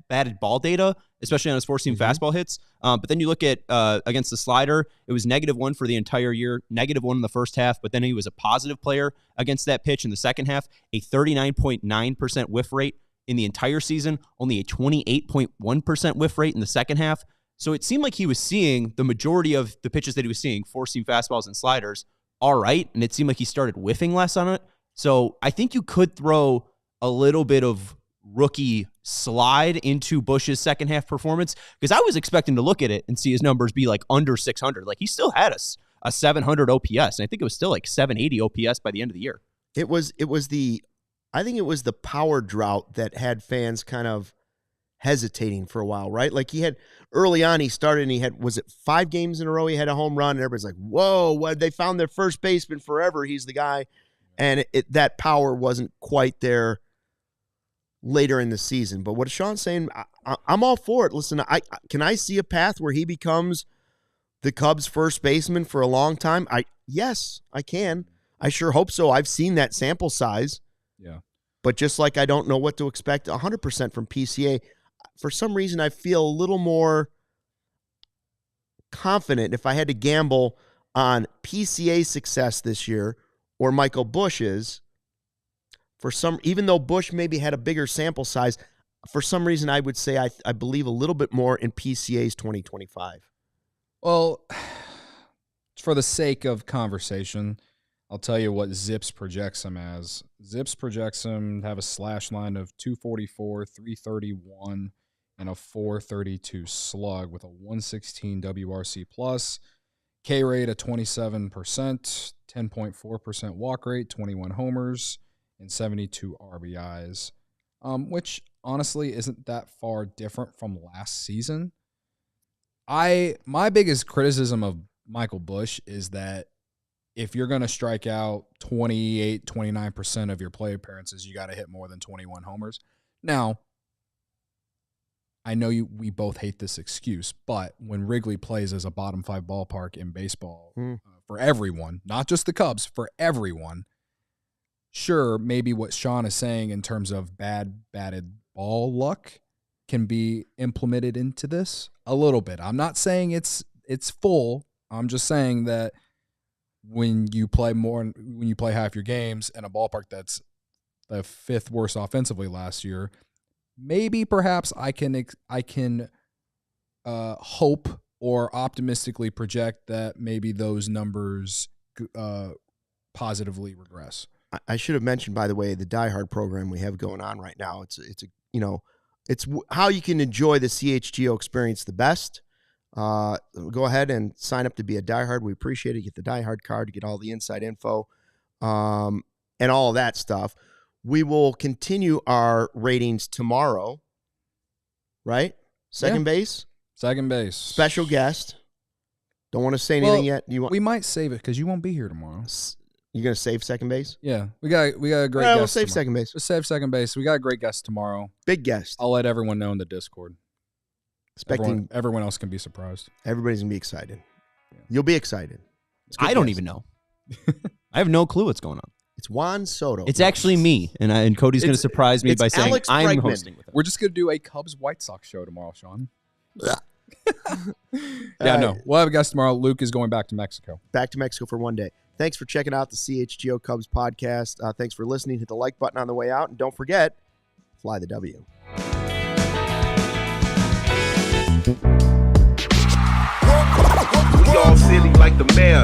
batted ball data, especially on his four-seam fastball hits. But then you look at against the slider, it was -1 for the entire year, -1 in the first half, but then he was a positive player against that pitch in the second half, a 39.9% whiff rate in the entire season, only a 28.1% whiff rate in the second half. So it seemed like he was seeing the majority of the pitches that he was seeing, four-seam fastballs and sliders, all right, and it seemed like he started whiffing less on it. So I think you could throw a little bit of rookie slide into Busch's second half performance, because I was expecting to look at it and see his numbers be like under 600. Like he still had a 700 OPS, and I think it was still like 780 OPS by the end of the year. I think it was the power drought that had fans kind of hesitating for a while, right? Like he had early on, he started and he had, was it 5 games in a row? He had a home run and everybody's like, whoa, what? They found their first baseman forever. He's the guy. And that power wasn't quite there later in the season. But what Sean's saying, I'm all for it. Listen, can I see a path where he becomes the Cubs first baseman for a long time? Yes, I can. I sure hope so. I've seen that sample size. Yeah. But just like I don't know what to expect 100% from PCA, for some reason I feel a little more confident if I had to gamble on PCA's success this year or Michael Busch's. Even though Busch maybe had a bigger sample size, for some reason I would say I believe a little bit more in PCA's 2025. Well, for the sake of conversation, I'll tell you what Zips projects him as. Zips projects him to have a slash line of 244, 331, and a 432 slug with a 116 WRC plus, K rate at 27%, 10.4% walk rate, 21 homers, and 72 RBIs, which honestly isn't that far different from last season. My biggest criticism of Michael Busch is that if you're going to strike out 28, 29% of your play appearances, you got to hit more than 21 homers. Now, I know we both hate this excuse, but when Wrigley plays as a bottom 5 ballpark in baseball for everyone, not just the Cubs, for everyone, sure, maybe what Sean is saying in terms of bad batted ball luck can be implemented into this a little bit. I'm not saying it's full. I'm just saying that when you play half your games in a ballpark that's the 5th worst offensively last year, maybe perhaps I can hope or optimistically project that maybe those numbers positively regress. I should have mentioned, by the way, the Die Hard program we have going on right now. It's how you can enjoy the CHGO experience the best. Go ahead and sign up to be a Die Hard. We appreciate it. Get the Die Hard card to get all the inside info and all of that stuff. We will continue our ratings tomorrow, right? Second base. Special guest. Don't want to say anything yet. We might save it because you won't be here tomorrow. You're going to save second base? Yeah. We got a great guest. We'll save second base. We'll save second base. We got a great guest tomorrow. Big guest. I'll let everyone know in the Discord. Everyone else can be surprised. Everybody's going to be excited. Yeah. You'll be excited. I don't even know. I have no clue what's going on. It's Juan Soto. It's actually me, and Cody's going to surprise me by saying Alex I'm Bregman. hosting with him. We're just going to do a Cubs White Sox show tomorrow, Sean. No. We'll have a guest tomorrow. Luke is going back to Mexico. Back to Mexico for one day. Thanks for checking out the CHGO Cubs podcast. Thanks for listening. Hit the like button on the way out. And don't forget, fly the W. We all silly like the mayor.